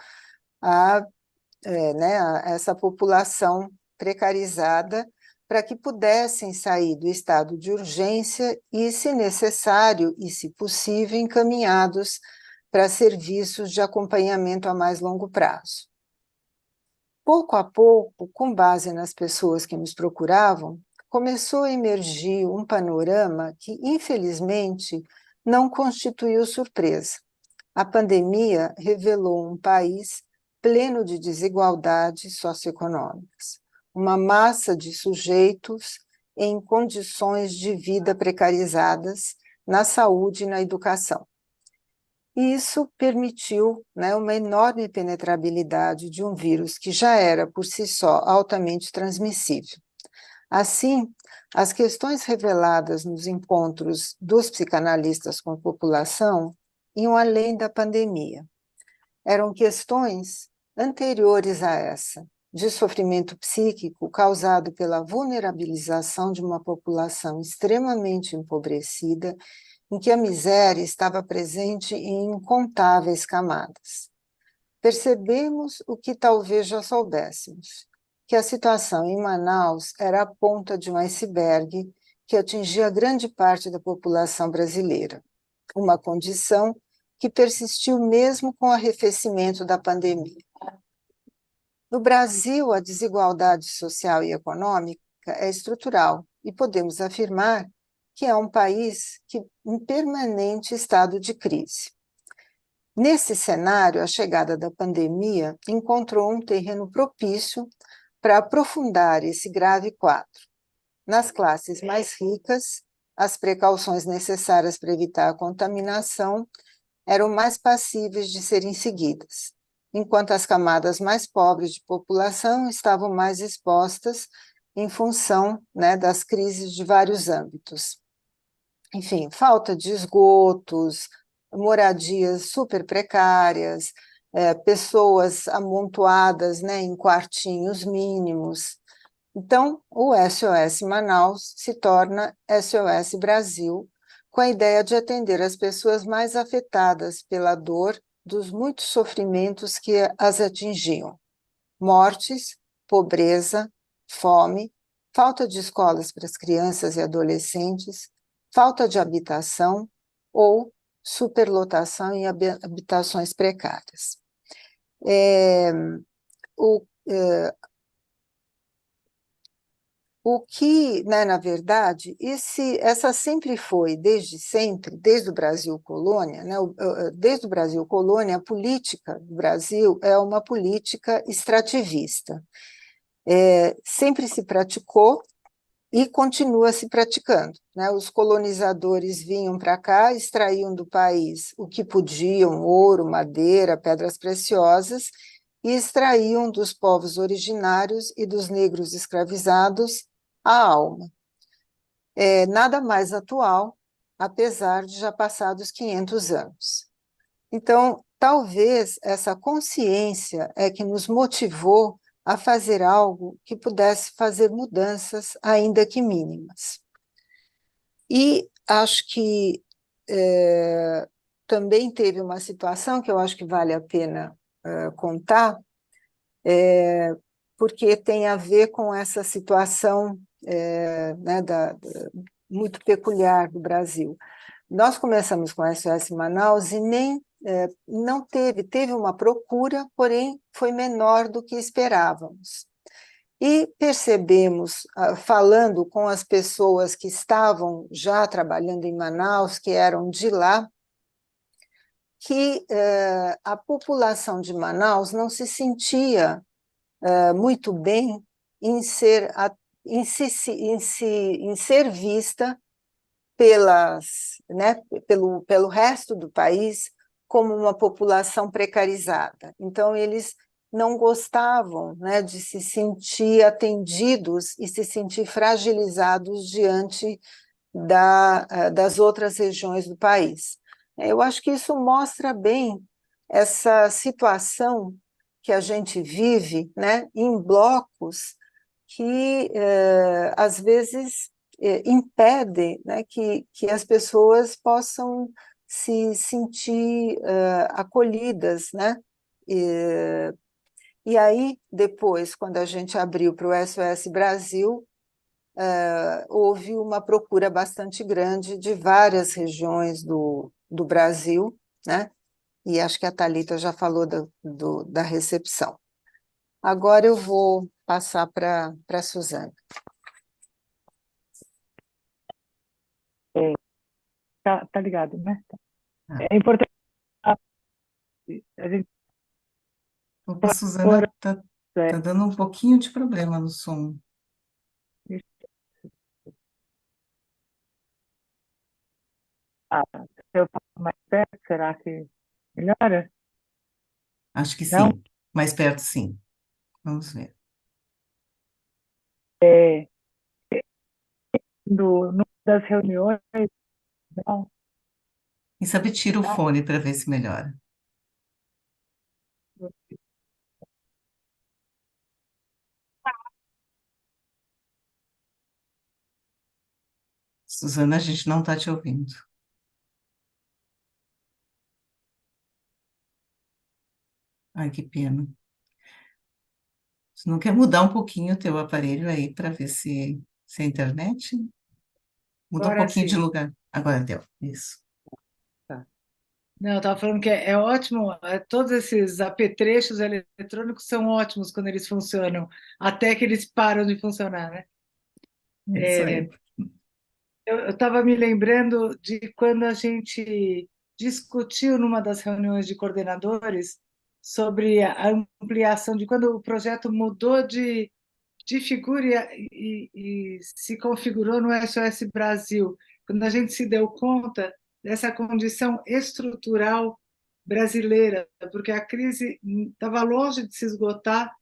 né, a essa população precarizada, para que pudessem sair do estado de urgência e, se necessário e se possível, encaminhados para serviços de acompanhamento a mais longo prazo. Pouco a pouco, com base nas pessoas que nos procuravam, começou a emergir um panorama que, infelizmente, não constituiu surpresa. A pandemia revelou um país pleno de desigualdades socioeconômicas, uma massa de sujeitos em condições de vida precarizadas na saúde e na educação. E isso permitiu, né, uma enorme penetrabilidade de um vírus que já era, por si só, altamente transmissível. Assim, as questões reveladas nos encontros dos psicanalistas com a população iam além da pandemia. Eram questões anteriores a essa, de sofrimento psíquico causado pela vulnerabilização de uma população extremamente empobrecida, em que a miséria estava presente em incontáveis camadas. Percebemos o que talvez já soubéssemos, que a situação em Manaus era a ponta de um iceberg que atingia grande parte da população brasileira, uma condição que persistiu mesmo com o arrefecimento da pandemia. No Brasil, a desigualdade social e econômica é estrutural e podemos afirmar que é um país em permanente estado de crise. Nesse cenário, a chegada da pandemia encontrou um terreno propício para aprofundar esse grave quadro. Nas classes mais ricas, as precauções necessárias para evitar a contaminação eram mais passíveis de serem seguidas, enquanto as camadas mais pobres de população estavam mais expostas em função, né, das crises de vários âmbitos. Enfim, falta de esgotos, moradias super precárias, pessoas amontoadas, né, em quartinhos mínimos. Então, o SOS Manaus se torna SOS Brasil, com a ideia de atender as pessoas mais afetadas pela dor dos muitos sofrimentos que as atingiam: mortes, pobreza, fome, falta de escolas para as crianças e adolescentes, falta de habitação ou superlotação em habitações precárias. O que, né, na verdade, essa sempre foi, desde sempre, desde o Brasil colônia, né, desde o Brasil colônia, a política do Brasil é uma política extrativista. Sempre se praticou e continua se praticando, né? Os colonizadores vinham para cá, extraíam do país o que podiam, ouro, madeira, pedras preciosas, e extraíam dos povos originários e dos negros escravizados a alma. Nada mais atual, apesar de já passados 500 anos. Então, talvez essa consciência é que nos motivou a fazer algo que pudesse fazer mudanças, ainda que mínimas. E acho que também teve uma situação que eu acho que vale a pena contar, porque tem a ver com essa situação né, muito peculiar do Brasil. Nós começamos com a SOS Manaus e não teve uma procura, porém foi menor do que esperávamos. E percebemos, falando com as pessoas que estavam já trabalhando em Manaus, que eram de lá, que a população de Manaus não se sentia muito bem em ser vista pelo resto do país como uma população precarizada. Então, eles não gostavam, né, de se sentir atendidos e se sentir fragilizados diante das outras regiões do país. Eu acho que isso mostra bem essa situação que a gente vive, né, em blocos que, às vezes, impede, né, que as pessoas possam se sentir acolhidas, né? E aí, depois, quando a gente abriu para o SOS Brasil, houve uma procura bastante grande de várias regiões do Brasil, né? E acho que a Thalita já falou da recepção. Agora eu vou passar para a Suzana. Tá ligado, né? É importante a gente... Opa, Suzana, tá dando um pouquinho de problema no som. Se eu falar mais perto, será que melhora? Acho que Não? sim, mais perto sim. Vamos ver. Numa das reuniões, não. Quem sabe tira o fone para ver se melhora. Suzana, a gente não está te ouvindo. Ai, que pena. Você não quer mudar um pouquinho o teu aparelho aí para ver se a internet? Muda um Agora pouquinho de sim. lugar. Agora deu, isso. Não, eu estava falando que é ótimo, todos esses apetrechos eletrônicos são ótimos quando eles funcionam, até que eles param de funcionar, né? Isso aí. Eu estava me lembrando de quando a gente discutiu numa das reuniões de coordenadores sobre a ampliação de quando o projeto mudou de figura e se configurou no SOS Brasil, quando a gente se deu conta dessa condição estrutural brasileira, porque a crise estava longe de se esgotar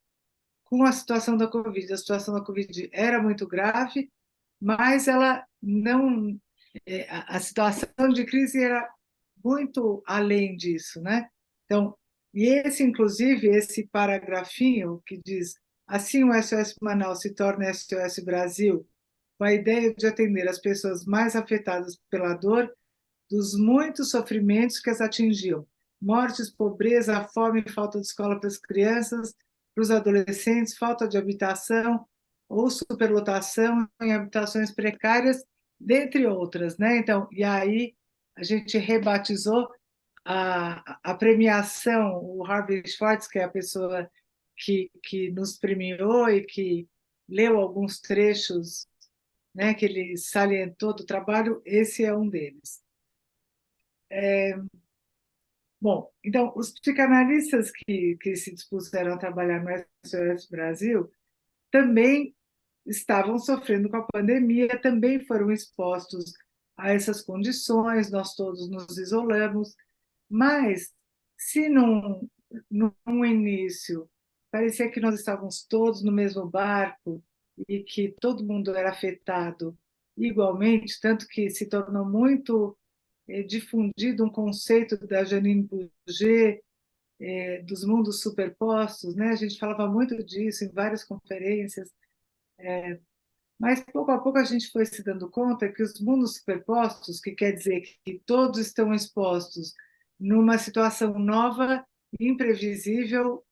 com a situação da Covid. A situação da Covid era muito grave, mas ela não, a situação de crise era muito além disso, né? Então, e inclusive, esse paragrafinho que diz assim o SOS Manaus se torna SOS Brasil, com a ideia de atender as pessoas mais afetadas pela dor dos muitos sofrimentos que as atingiam, mortes, pobreza, fome, falta de escola para as crianças, para os adolescentes, falta de habitação ou superlotação em habitações precárias, dentre outras, né? Então, e aí a gente rebatizou a premiação, o Harvey Schwartz, que é a pessoa que nos premiou e que leu alguns trechos, né, que ele salientou do trabalho, esse é um deles. Bom, então, os psicanalistas que se dispuseram a trabalhar no SOS Brasil também estavam sofrendo com a pandemia, também foram expostos a essas condições, nós todos nos isolamos, mas se num início parecia que nós estávamos todos no mesmo barco e que todo mundo era afetado igualmente, tanto que se tornou muito difundido um conceito da Janine Bourget, dos mundos superpostos, né? A gente falava muito disso em várias conferências, mas pouco a pouco a gente foi se dando conta que os mundos superpostos, que quer dizer que todos estão expostos numa situação nova, imprevisível,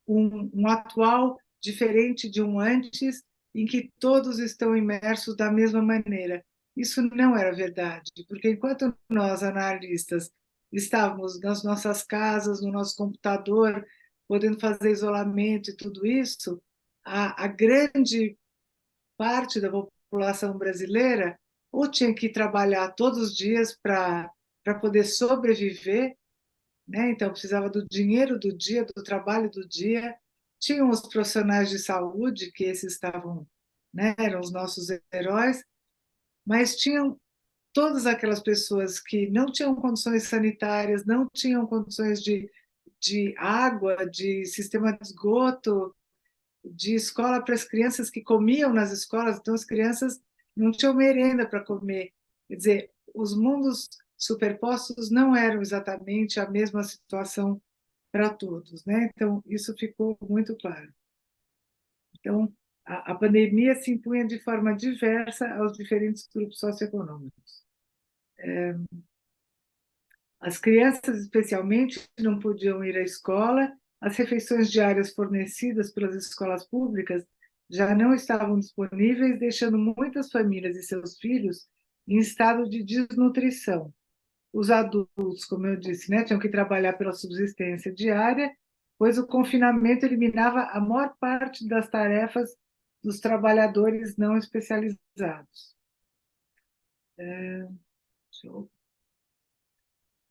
um atual diferente de um antes, em que todos estão imersos da mesma maneira. Isso não era verdade, porque enquanto nós, analistas, estávamos nas nossas casas, no nosso computador, podendo fazer isolamento e tudo isso, a grande parte da população brasileira ou tinha que trabalhar todos os dias para poder sobreviver, né? Então precisava do dinheiro do dia, do trabalho do dia. Tinham os profissionais de saúde, que esses estavam, né, eram os nossos heróis, mas tinham todas aquelas pessoas que não tinham condições sanitárias, não tinham condições de água, de sistema de esgoto, de escola para as crianças que comiam nas escolas, então as crianças não tinham merenda para comer. Quer dizer, os mundos superpostos não eram exatamente a mesma situação para todos, né? Então, isso ficou muito claro. Então, a pandemia se impunha de forma diversa aos diferentes grupos socioeconômicos. As crianças, especialmente, não podiam ir à escola, as refeições diárias fornecidas pelas escolas públicas já não estavam disponíveis, deixando muitas famílias e seus filhos em estado de desnutrição. Os adultos, como eu disse, né, tinham que trabalhar pela subsistência diária, pois o confinamento eliminava a maior parte das tarefas dos trabalhadores não especializados.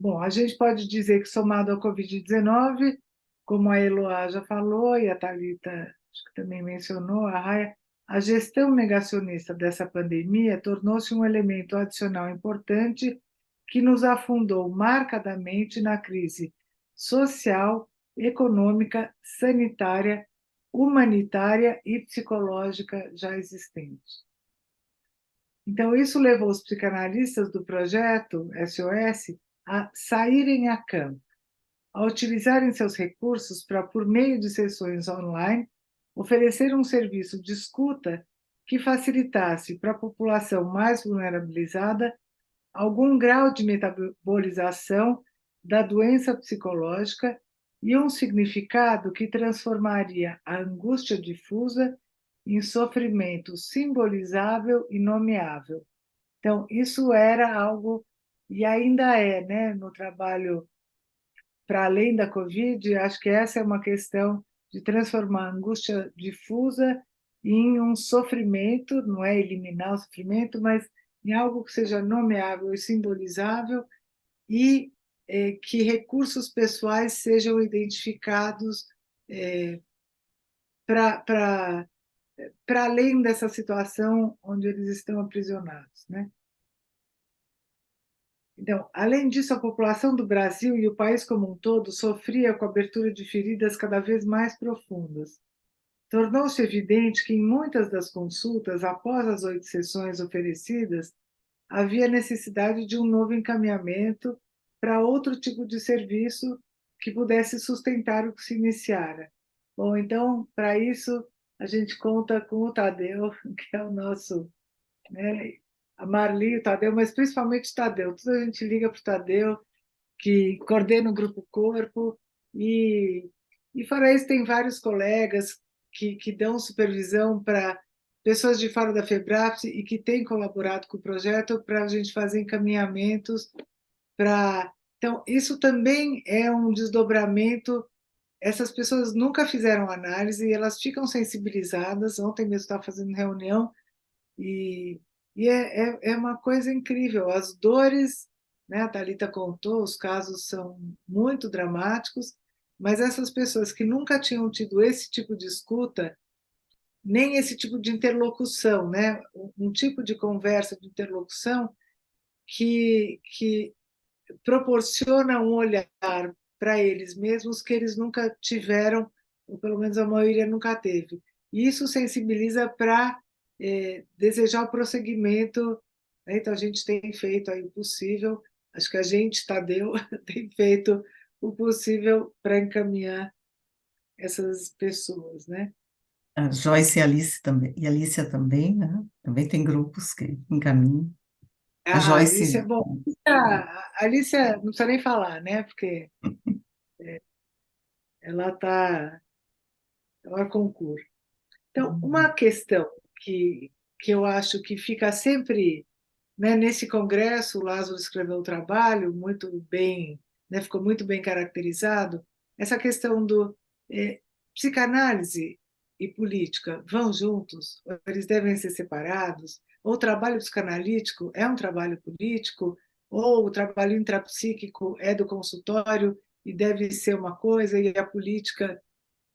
Bom, a gente pode dizer que, somado ao Covid-19, como a Eloá já falou e a Thalita acho que também mencionou, a Raia, a gestão negacionista dessa pandemia tornou-se um elemento adicional importante que nos afundou marcadamente na crise social, econômica, sanitária, humanitária e psicológica já existente. Então, isso levou os psicanalistas do projeto SOS a saírem a campo, a utilizarem seus recursos para, por meio de sessões online, oferecer um serviço de escuta que facilitasse para a população mais vulnerabilizada algum grau de metabolização da doença psicológica e um significado que transformaria a angústia difusa em sofrimento simbolizável e nomeável. Então, isso era algo, e ainda é, né, no trabalho para além da Covid, acho que essa é uma questão de transformar a angústia difusa em um sofrimento, não é eliminar o sofrimento, mas em algo que seja nomeável e simbolizável e que recursos pessoais sejam identificados para além dessa situação onde eles estão aprisionados, né? Então, além disso, a população do Brasil e o país como um todo sofria com a abertura de feridas cada vez mais profundas. Tornou-se evidente que em muitas das consultas, após as 8 sessões oferecidas, havia necessidade de um novo encaminhamento para outro tipo de serviço que pudesse sustentar o que se iniciara. Bom, então, para isso, a gente conta com o Tadeu, que é o nosso, né, a Marli, o Tadeu, mas principalmente o Tadeu. Tudo a gente liga para o Tadeu, que coordena o Grupo Corpo, e fora isso tem vários colegas que dão supervisão para pessoas de fora da FEBRAPS e que têm colaborado com o projeto para a gente fazer encaminhamentos para... Então, isso também é um desdobramento essas pessoas nunca fizeram análise e elas ficam sensibilizadas. Ontem mesmo estava fazendo reunião e, é uma coisa incrível. As dores, né, a Thalita contou, os casos são muito dramáticos, mas essas pessoas que nunca tinham tido esse tipo de escuta, nem esse tipo de interlocução, né, um tipo de conversa, de interlocução que proporciona um olhar para eles mesmos que eles nunca tiveram, ou pelo menos a maioria nunca teve. E isso sensibiliza para desejar o prosseguimento, né? Então, a gente tem feito aí o possível, acho que a gente, Tadeu, tem feito o possível para encaminhar essas pessoas, né? A Joyce e a Alicia também, né? Também tem grupos que encaminham. A A Alicia, Joyce, bom, a Alicia não precisa nem falar, né? Porque ela está ela concurso. Então, uma questão que eu acho que fica sempre, né, nesse congresso, o Lázaro escreveu um trabalho muito bem, né, ficou muito bem caracterizado, essa questão do psicanálise e política vão juntos, ou eles devem ser separados, ou o trabalho psicanalítico é um trabalho político, ou o trabalho intrapsíquico é do consultório e deve ser uma coisa, e a política,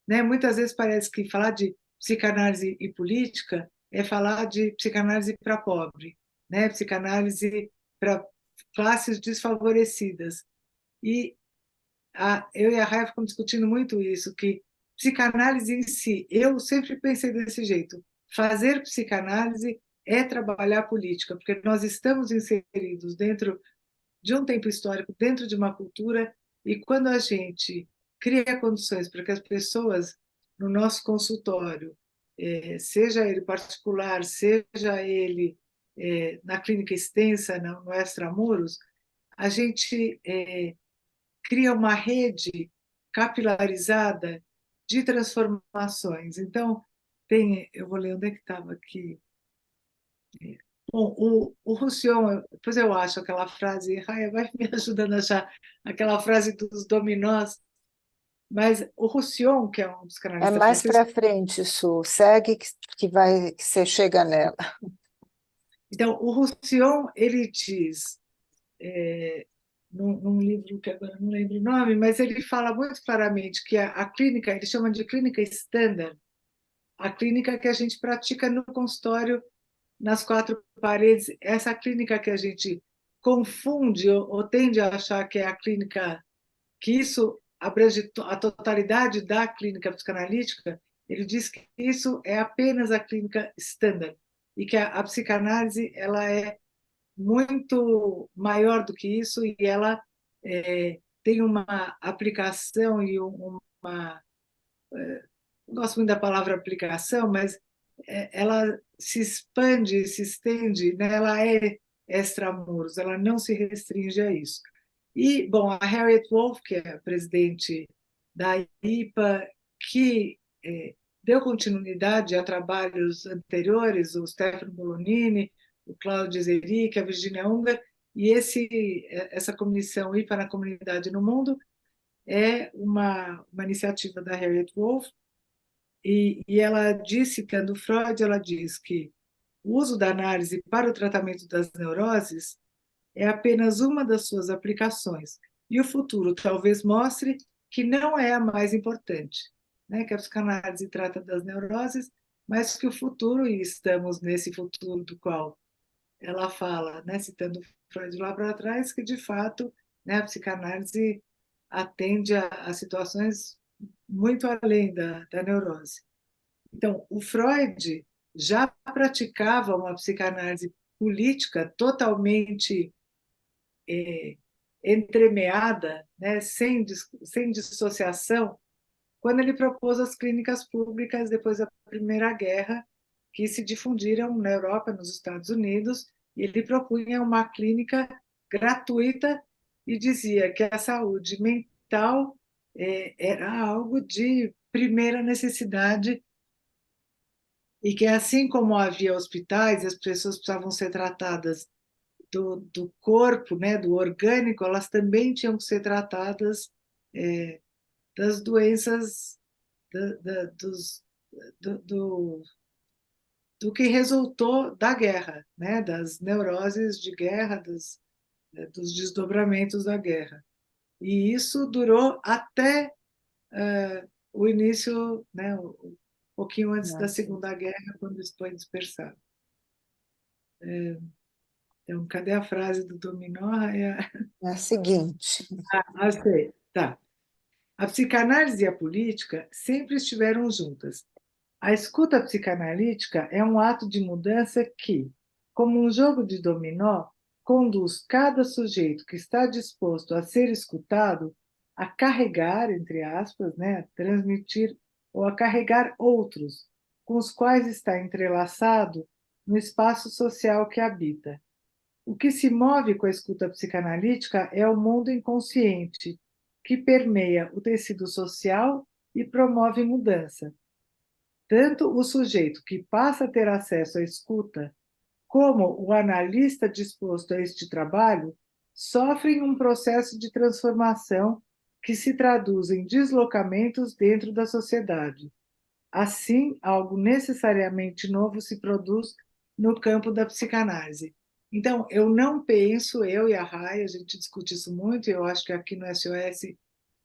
né? Muitas vezes parece que falar de psicanálise e política é falar de psicanálise para pobre, né? Psicanálise para classes desfavorecidas. E eu e a Raia ficamos discutindo muito isso, que psicanálise em si, eu sempre pensei desse jeito, fazer psicanálise é trabalhar política, porque nós estamos inseridos dentro de um tempo histórico, dentro de uma cultura, e quando a gente cria condições para que as pessoas no nosso consultório, seja ele particular, seja ele na clínica extensa, no extramuros, a gente cria uma rede capilarizada de transformações. Então, eu vou ler onde é que estava aqui. Bom, o Roussillon, depois eu acho aquela frase, Raia vai me ajudando a achar aquela frase dos dominós, mas o Roussillon, que é um É psicanalista mais francês, para frente, Su. Segue que você chega nela. então, o Roussillon, ele diz, num livro que agora não lembro o nome, mas ele fala muito claramente que a clínica, ele chama de clínica standard, a clínica que a gente pratica no consultório, nas quatro paredes, essa clínica que a gente confunde ou tende a achar que é a clínica, que isso abrange a totalidade da clínica psicanalítica, ele diz que isso é apenas a clínica standard e que a psicanálise ela é muito maior do que isso e ela tem uma aplicação e uma não gosto muito da palavra aplicação, mas ela se expande, se estende, né? Ela é extramuros, ela não se restringe a isso. E, bom, a Harriet Wolff, que é a presidente da IPA, que deu continuidade a trabalhos anteriores, o Stefano Bolonini, o Claudio Zeric, a Virginia Unger, e essa comissão IPA na comunidade no mundo é uma iniciativa da Harriet Wolff, e ela diz, citando Freud, ela diz que o uso da análise para o tratamento das neuroses é apenas uma das suas aplicações, e o futuro talvez mostre que não é a mais importante, né? Que a psicanálise trata das neuroses, mas que o futuro, e estamos nesse futuro do qual ela fala, né, citando Freud lá para trás, que de fato, né, a psicanálise atende a situações muito além da neurose. Então, o Freud já praticava uma psicanálise política totalmente entremeada, né, sem dissociação, quando ele propôs as clínicas públicas depois da Primeira Guerra, que se difundiram na Europa, nos Estados Unidos, e ele propunha uma clínica gratuita e dizia que a saúde mental era algo de primeira necessidade e que, assim como havia hospitais, as pessoas precisavam ser tratadas do corpo, né, do orgânico, elas também tinham que ser tratadas das doenças, do que resultou da guerra, né? Das neuroses de guerra, dos desdobramentos da guerra. E isso durou até o início, né? Um pouquinho antes da Segunda Guerra, quando isso foi dispersado. Então, cadê a frase do Dominó? É a seguinte. Sei, tá. A psicanálise e a política sempre estiveram juntas. A escuta psicanalítica é um ato de mudança que, como um jogo de dominó, conduz cada sujeito que está disposto a ser escutado a carregar, entre aspas, né, a transmitir ou a carregar outros, com os quais está entrelaçado no espaço social que habita. O que se move com a escuta psicanalítica é o mundo inconsciente, que permeia o tecido social e promove mudança. Tanto o sujeito que passa a ter acesso à escuta, como o analista disposto a este trabalho, sofrem um processo de transformação que se traduz em deslocamentos dentro da sociedade. Assim, algo necessariamente novo se produz no campo da psicanálise. Então, eu não penso, eu e a Rai, a gente discute isso muito, e eu acho que aqui no SOS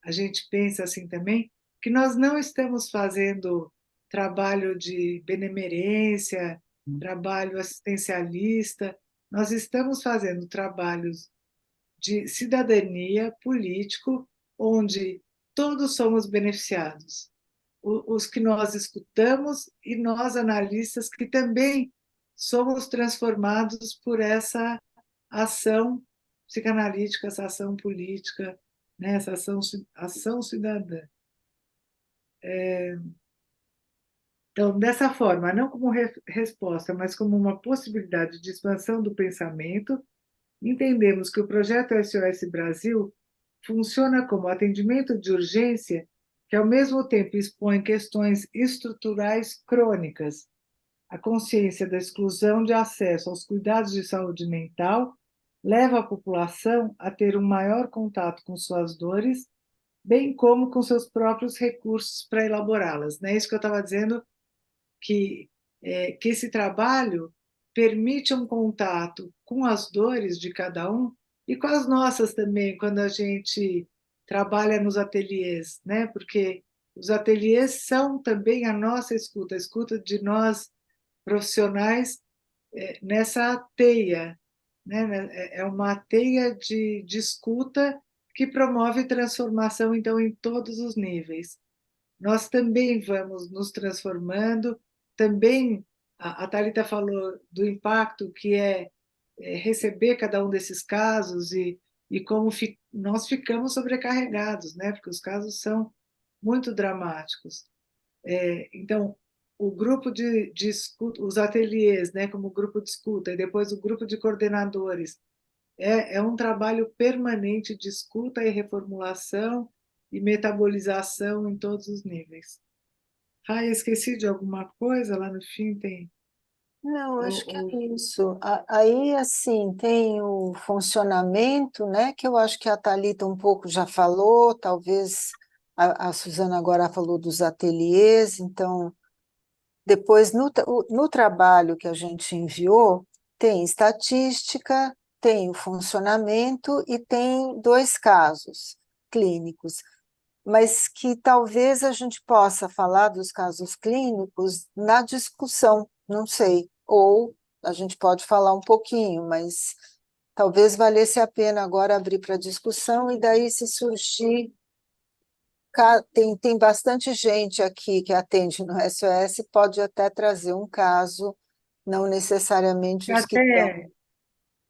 a gente pensa assim também, que nós não estamos fazendo trabalho de benemerência, trabalho assistencialista, nós estamos fazendo trabalhos de cidadania político, onde todos somos beneficiados. Os que nós escutamos e nós, analistas, que também somos transformados por essa ação psicanalítica, essa ação política, né, essa ação cidadã. Então, dessa forma, não como resposta, mas como uma possibilidade de expansão do pensamento, entendemos que o projeto SOS Brasil funciona como atendimento de urgência que, ao mesmo tempo, expõe questões estruturais crônicas, a consciência da exclusão de acesso aos cuidados de saúde mental leva a população a ter um maior contato com suas dores, bem como com seus próprios recursos para elaborá-las. Não é isso que eu estava dizendo, que esse trabalho permite um contato com as dores de cada um e com as nossas também, quando a gente trabalha nos ateliês, né? Porque os ateliês são também a nossa escuta, a escuta de nós profissionais nessa teia, né? É uma teia de escuta que promove transformação, então, em todos os níveis. Nós também vamos nos transformando, também a Thalita falou do impacto que é receber cada um desses casos e como nós ficamos sobrecarregados, né? Porque os casos são muito dramáticos. Então, o grupo de escuta, os ateliês, né, como grupo de escuta, e depois o grupo de coordenadores, é um trabalho permanente de escuta e reformulação e metabolização em todos os níveis. Esqueci de alguma coisa? Lá no fim tem... Não, acho que é isso. Aí, assim, tem o funcionamento, né, que eu acho que a Thalita um pouco já falou, talvez a Suzana agora falou dos ateliês, então, depois, no trabalho que a gente enviou, tem estatística, tem o funcionamento e tem 2 casos clínicos, mas que talvez a gente possa falar dos casos clínicos na discussão, não sei, ou a gente pode falar um pouquinho, mas talvez valesse a pena agora abrir para discussão, e daí se surgir... Tem bastante gente aqui que atende no SOS, pode até trazer um caso, não necessariamente os que estão...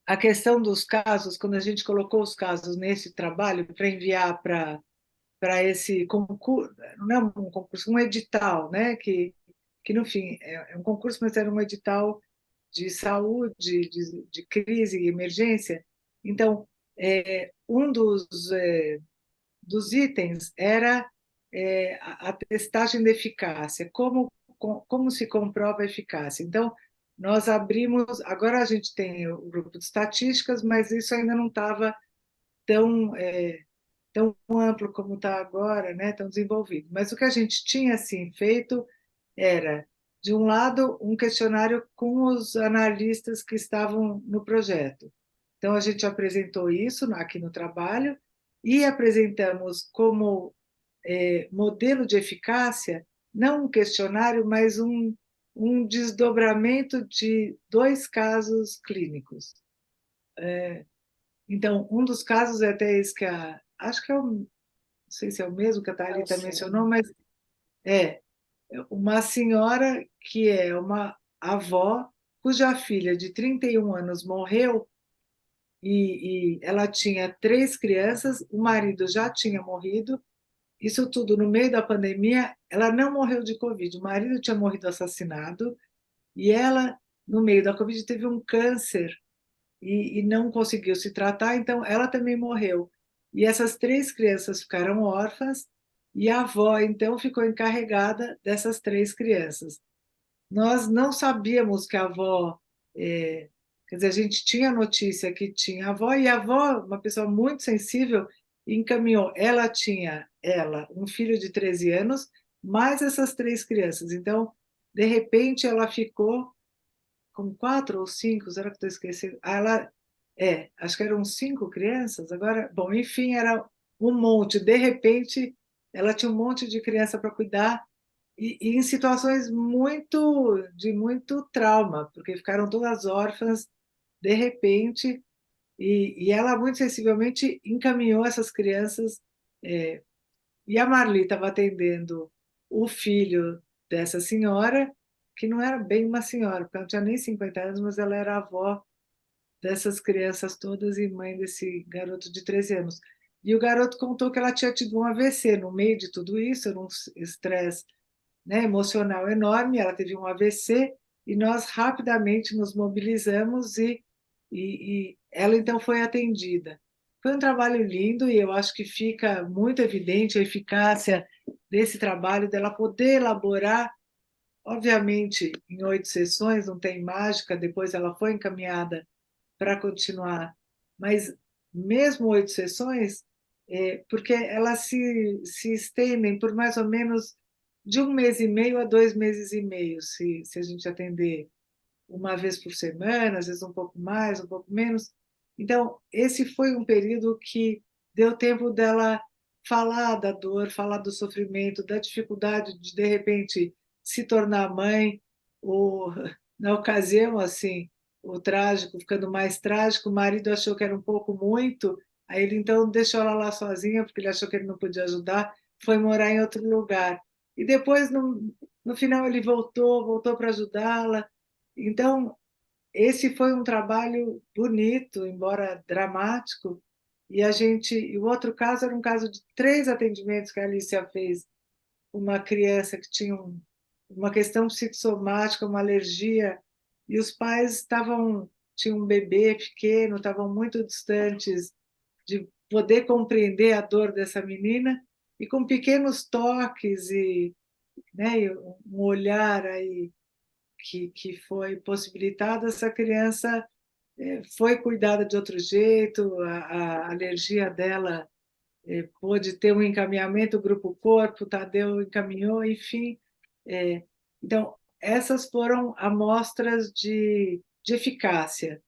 A questão dos casos, quando a gente colocou os casos nesse trabalho para enviar para esse concurso, não é um concurso, um edital, né? Que no fim é um concurso, mas era um edital de saúde, de crise e emergência. Então, um dos itens era a testagem de eficácia, como se comprova a eficácia. Então, nós abrimos, agora a gente tem o grupo de estatísticas, mas isso ainda não estava tão tão amplo como está agora, né, tão desenvolvido. Mas o que a gente tinha assim feito era, de um lado, um questionário com os analistas que estavam no projeto. Então, a gente apresentou isso aqui no trabalho e apresentamos como modelo de eficácia, não um questionário, mas um desdobramento de 2 casos clínicos. Então, um dos casos é até esse que acho que não sei se é o mesmo que a Thalita mencionou, mas é uma senhora que é uma avó cuja filha de 31 anos morreu e ela tinha 3 crianças, o marido já tinha morrido, isso tudo no meio da pandemia. Ela não morreu de Covid, o marido tinha morrido assassinado e ela, no meio da Covid, teve um câncer e não conseguiu se tratar, então ela também morreu. E essas 3 crianças ficaram órfãs e a avó, então, ficou encarregada dessas 3 crianças. Nós não sabíamos que a avó, quer dizer, a gente tinha notícia que tinha avó, e a avó, uma pessoa muito sensível, encaminhou. Ela, um filho de 13 anos, mais essas 3 crianças. Então, de repente, ela ficou com 4 ou 5, será que estou esquecendo? Acho que eram 5 crianças, agora, bom, enfim, era um monte. De repente, ela tinha um monte de criança para cuidar, e em situações de muito trauma, porque ficaram todas órfãs de repente, e ela muito sensivelmente encaminhou essas crianças. E a Marli estava atendendo o filho dessa senhora, que não era bem uma senhora, porque ela não tinha nem 50 anos, mas ela era avó dessas crianças todas e mãe desse garoto de 13 anos. E o garoto contou que ela tinha tido um AVC no meio de tudo isso, era um estresse, né, emocional enorme. Ela teve um AVC e nós rapidamente nos mobilizamos e ela então foi atendida. Foi um trabalho lindo e eu acho que fica muito evidente a eficácia desse trabalho, dela poder elaborar, obviamente, em 8 sessões, não tem mágica, depois ela foi encaminhada para continuar, mas mesmo 8 sessões, porque elas se estendem por mais ou menos de 1 mês e meio a 2 meses e meio, se a gente atender uma vez por semana, às vezes um pouco mais, um pouco menos. Então, esse foi um período que deu tempo dela falar da dor, falar do sofrimento, da dificuldade de repente, se tornar mãe, ou, na ocasião, assim, o trágico ficando mais trágico, o marido achou que era um pouco muito, aí ele então deixou ela lá sozinha, porque ele achou que ele não podia ajudar, foi morar em outro lugar. E depois, no final, ele voltou para ajudá-la. Então, esse foi um trabalho bonito, embora dramático, e o outro caso era um caso de 3 atendimentos que a Alicia fez, uma criança que tinha uma questão psicossomática, uma alergia, e os pais tinham um bebê pequeno, estavam muito distantes de poder compreender a dor dessa menina, e com pequenos toques né, um olhar aí que foi possibilitado, essa criança foi cuidada de outro jeito, a alergia dela pôde ter um encaminhamento, o Grupo Corpo, o Tadeu encaminhou, enfim. Então, essas foram amostras de eficácia,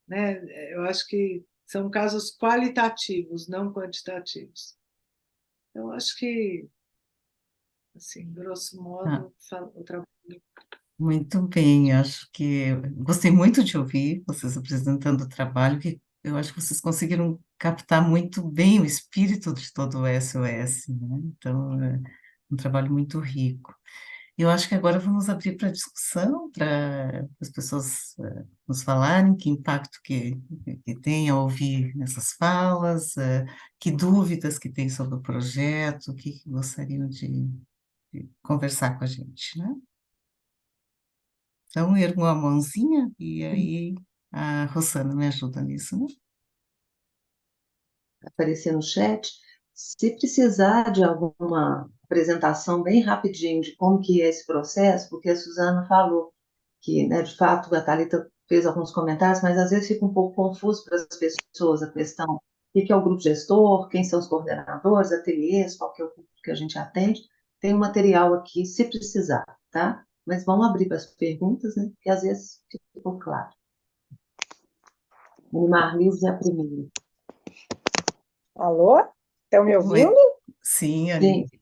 né? Eu acho que são casos qualitativos, não quantitativos. Eu acho que, assim, grosso Ah, modo, o trabalho. muito bem, acho que gostei muito de ouvir vocês apresentando o trabalho, que eu acho que vocês conseguiram captar muito bem o espírito de todo o SOS, né? Então, é um trabalho muito rico. Eu acho que agora vamos abrir para discussão, para as pessoas nos falarem que impacto que tem ao ouvir essas falas, que dúvidas que tem sobre o projeto, o que gostariam de conversar com a gente, né? Então, ergo a mãozinha e aí a Rosana me ajuda nisso, né? Aparecer no chat. Se precisar de alguma apresentação bem rapidinho de como que é esse processo, porque a Suzana falou que, né, de fato, a Thalita fez alguns comentários, mas às vezes fica um pouco confuso para as pessoas a questão o que é o grupo gestor, quem são os coordenadores, ateliês, qual que é o público que a gente atende. Tem um material aqui, se precisar, tá? Mas vamos abrir para as perguntas, né? Porque às vezes ficou claro. Marlise é a primeira. Alô? Estão me Oi. ouvindo? Sim, Aline. Sim,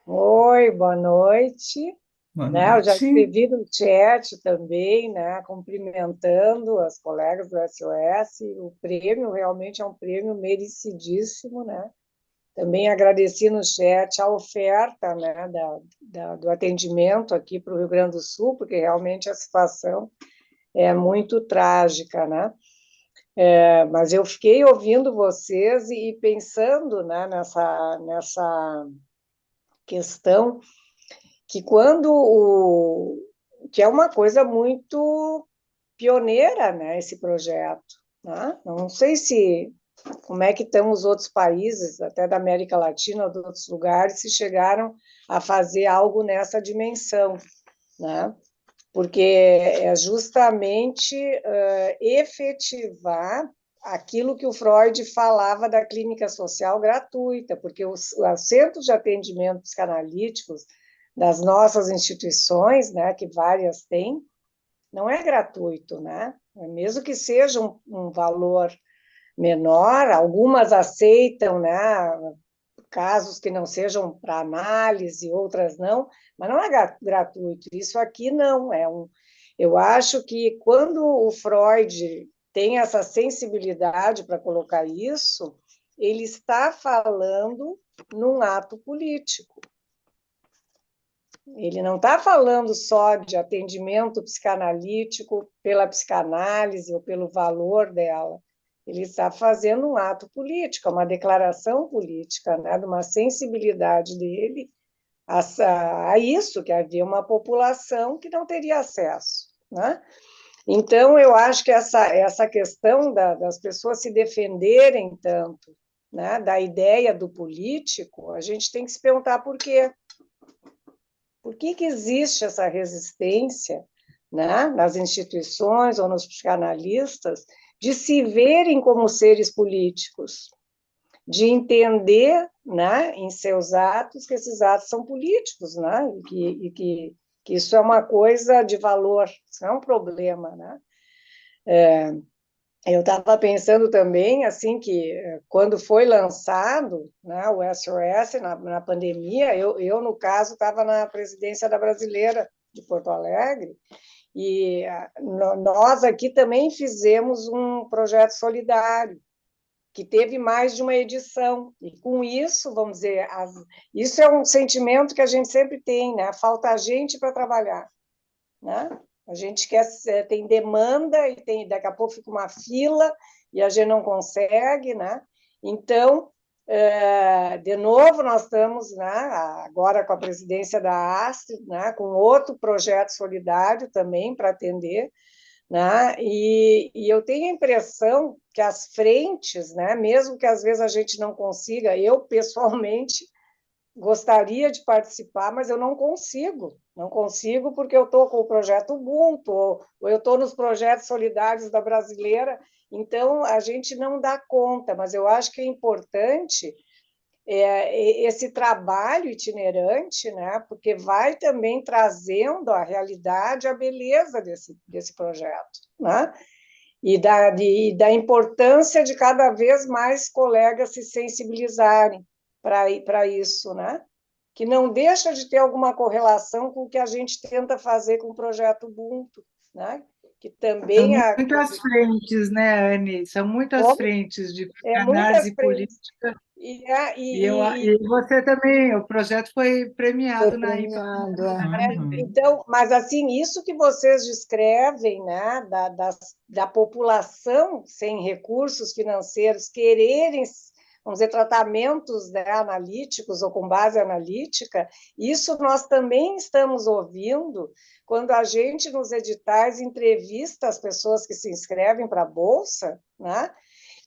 Oi, boa noite. Boa Né, eu já noite. escrevi no chat também, né, cumprimentando as colegas do SOS. O prêmio realmente é um prêmio merecidíssimo, né? Também agradeci no chat a oferta, né, do atendimento aqui para o Rio Grande do Sul, porque realmente a situação é muito trágica, né? Mas eu fiquei ouvindo vocês e pensando, né, nessa questão que que é uma coisa muito pioneira, né, esse projeto, né? Não sei como é que estão os outros países, até da América Latina ou de outros lugares, se chegaram a fazer algo nessa dimensão, né? Porque é justamente efetivar aquilo que o Freud falava da clínica social gratuita, porque os centros de atendimento psicanalíticos das nossas instituições, né, que várias têm, não é gratuito, né? Mesmo que seja um valor menor, algumas aceitam, né, casos que não sejam para análise, outras não, mas não é gratuito. Isso aqui não é Eu acho que quando o Freud tem essa sensibilidade para colocar isso, ele está falando num ato político. Ele não está falando só de atendimento psicanalítico pela psicanálise ou pelo valor dela. Ele está fazendo um ato político, uma declaração política, né, de uma sensibilidade dele a isso, que havia uma população que não teria acesso, né? Então, eu acho que essa questão das pessoas se defenderem tanto, né, da ideia do político, a gente tem que se perguntar por quê. Por que existe essa resistência, né, nas instituições ou nos psicanalistas de se verem como seres políticos, de entender, né, em seus atos que esses atos são políticos, né, e que isso é uma coisa de valor, isso é um problema, né? Eu estava pensando também, assim, que quando foi lançado, né, o SOS na pandemia, eu, no caso, estava na presidência da Brasileira de Porto Alegre, e nós aqui também fizemos um projeto solidário, que teve mais de uma edição, e com isso, vamos dizer, isso é um sentimento que a gente sempre tem, né? Falta gente para trabalhar, né? A gente tem demanda e daqui a pouco fica uma fila e a gente não consegue, né? Então, de novo, nós estamos, né, agora com a presidência da Astrid, né, com outro projeto solidário também para atender, né? E eu tenho a impressão que as frentes, né, mesmo que às vezes a gente não consiga, eu pessoalmente gostaria de participar, mas eu não consigo porque eu estou com o projeto Ubuntu, ou eu estou nos projetos solidários da Brasileira, então a gente não dá conta, mas eu acho que é importante esse trabalho itinerante, né, porque vai também trazendo a realidade, a beleza desse projeto, né, e da importância de cada vez mais colegas se sensibilizarem para isso, né? Que não deixa de ter alguma correlação com o que a gente tenta fazer com o projeto Ubuntu, né? Que também São muitas frentes, né, Anne? São muitas frentes de análise muitas frentes. política. E E você também, o projeto foi premiado Foi na IPA. premiado, Então, mas assim, isso que vocês descrevem, né, da população sem recursos financeiros quererem, vamos dizer, tratamentos, né, analíticos ou com base analítica, isso nós também estamos ouvindo quando a gente, nos editais, entrevista as pessoas que se inscrevem para a Bolsa, né,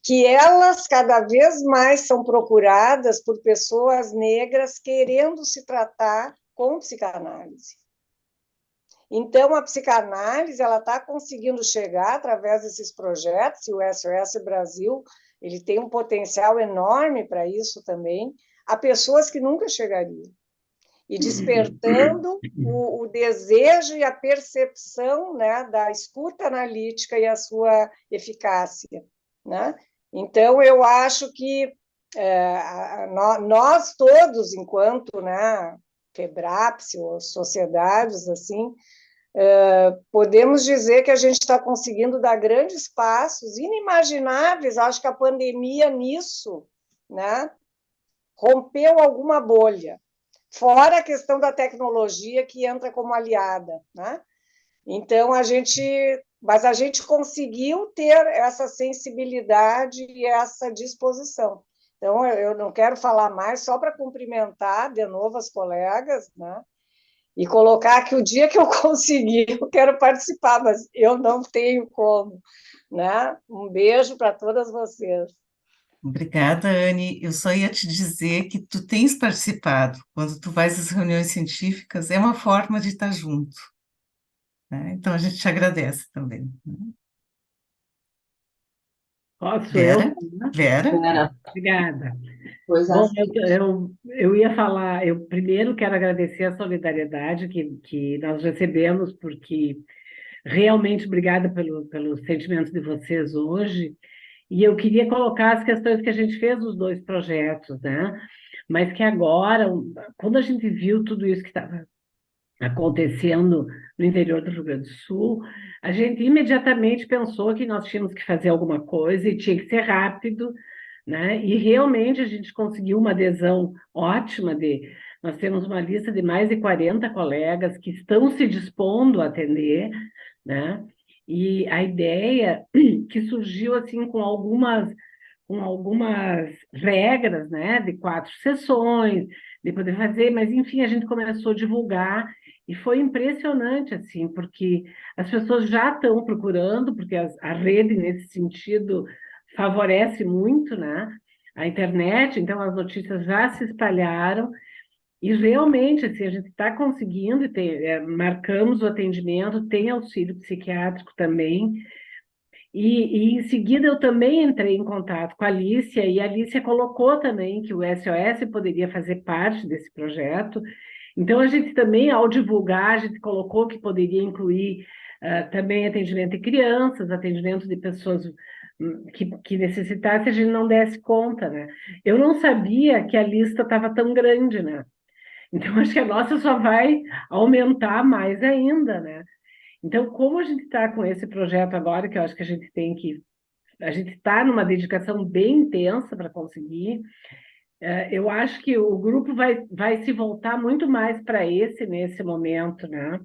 que elas cada vez mais são procuradas por pessoas negras querendo se tratar com psicanálise. Então, a psicanálise ela está conseguindo chegar através desses projetos, e o SOS Brasil ele tem um potencial enorme para isso também, a pessoas que nunca chegariam, e despertando o desejo e a percepção, né, da escuta analítica e a sua eficácia, né? Então, eu acho que nós todos, enquanto, né, FEBRAPS ou sociedades assim, podemos dizer que a gente está conseguindo dar grandes passos inimagináveis. Acho que a pandemia nisso, né, rompeu alguma bolha, fora a questão da tecnologia que entra como aliada, né? Então mas a gente conseguiu ter essa sensibilidade e essa disposição. Então, eu não quero falar mais, só para cumprimentar de novo as colegas, né? E colocar que o dia que eu conseguir, eu quero participar, mas eu não tenho como, né? Um beijo para todas vocês. Obrigada, Anne. Eu só ia te dizer que tu tens participado. Quando tu vais às reuniões científicas, é uma forma de estar junto, né? Então, a gente te agradece também, né? Posso Vera? eu? Vera? Obrigada. Pois Bom, assim. eu ia falar, eu primeiro quero agradecer a solidariedade que nós recebemos, porque realmente obrigada pelos sentimentos de vocês hoje, e eu queria colocar as questões que a gente fez nos dois projetos, né? Mas que agora, quando a gente viu tudo isso que estava acontecendo no interior do Rio Grande do Sul, a gente imediatamente pensou que nós tínhamos que fazer alguma coisa e tinha que ser rápido, né? E realmente a gente conseguiu uma adesão ótima nós temos uma lista de mais de 40 colegas que estão se dispondo a atender, né? E a ideia que surgiu assim com algumas regras, né, de 4 sessões, de poder fazer, mas enfim, a gente começou a divulgar e foi impressionante, assim, porque as pessoas já estão procurando, porque a rede, nesse sentido, favorece muito, né, a internet, então as notícias já se espalharam, e realmente, assim, a gente está conseguindo, marcamos o atendimento, tem auxílio psiquiátrico também, e em seguida eu também entrei em contato com a Alicia, e a Alicia colocou também que o SOS poderia fazer parte desse projeto. Então, a gente também, ao divulgar, a gente colocou que poderia incluir também atendimento de crianças, atendimento de pessoas que necessitassem, a gente não desse conta, né? Eu não sabia que a lista estava tão grande, né? Então, acho que a nossa só vai aumentar mais ainda, né? Então, como a gente está com esse projeto agora, que eu acho que a gente está numa dedicação bem intensa para conseguir, eu acho que o grupo vai se voltar muito mais para nesse momento, né?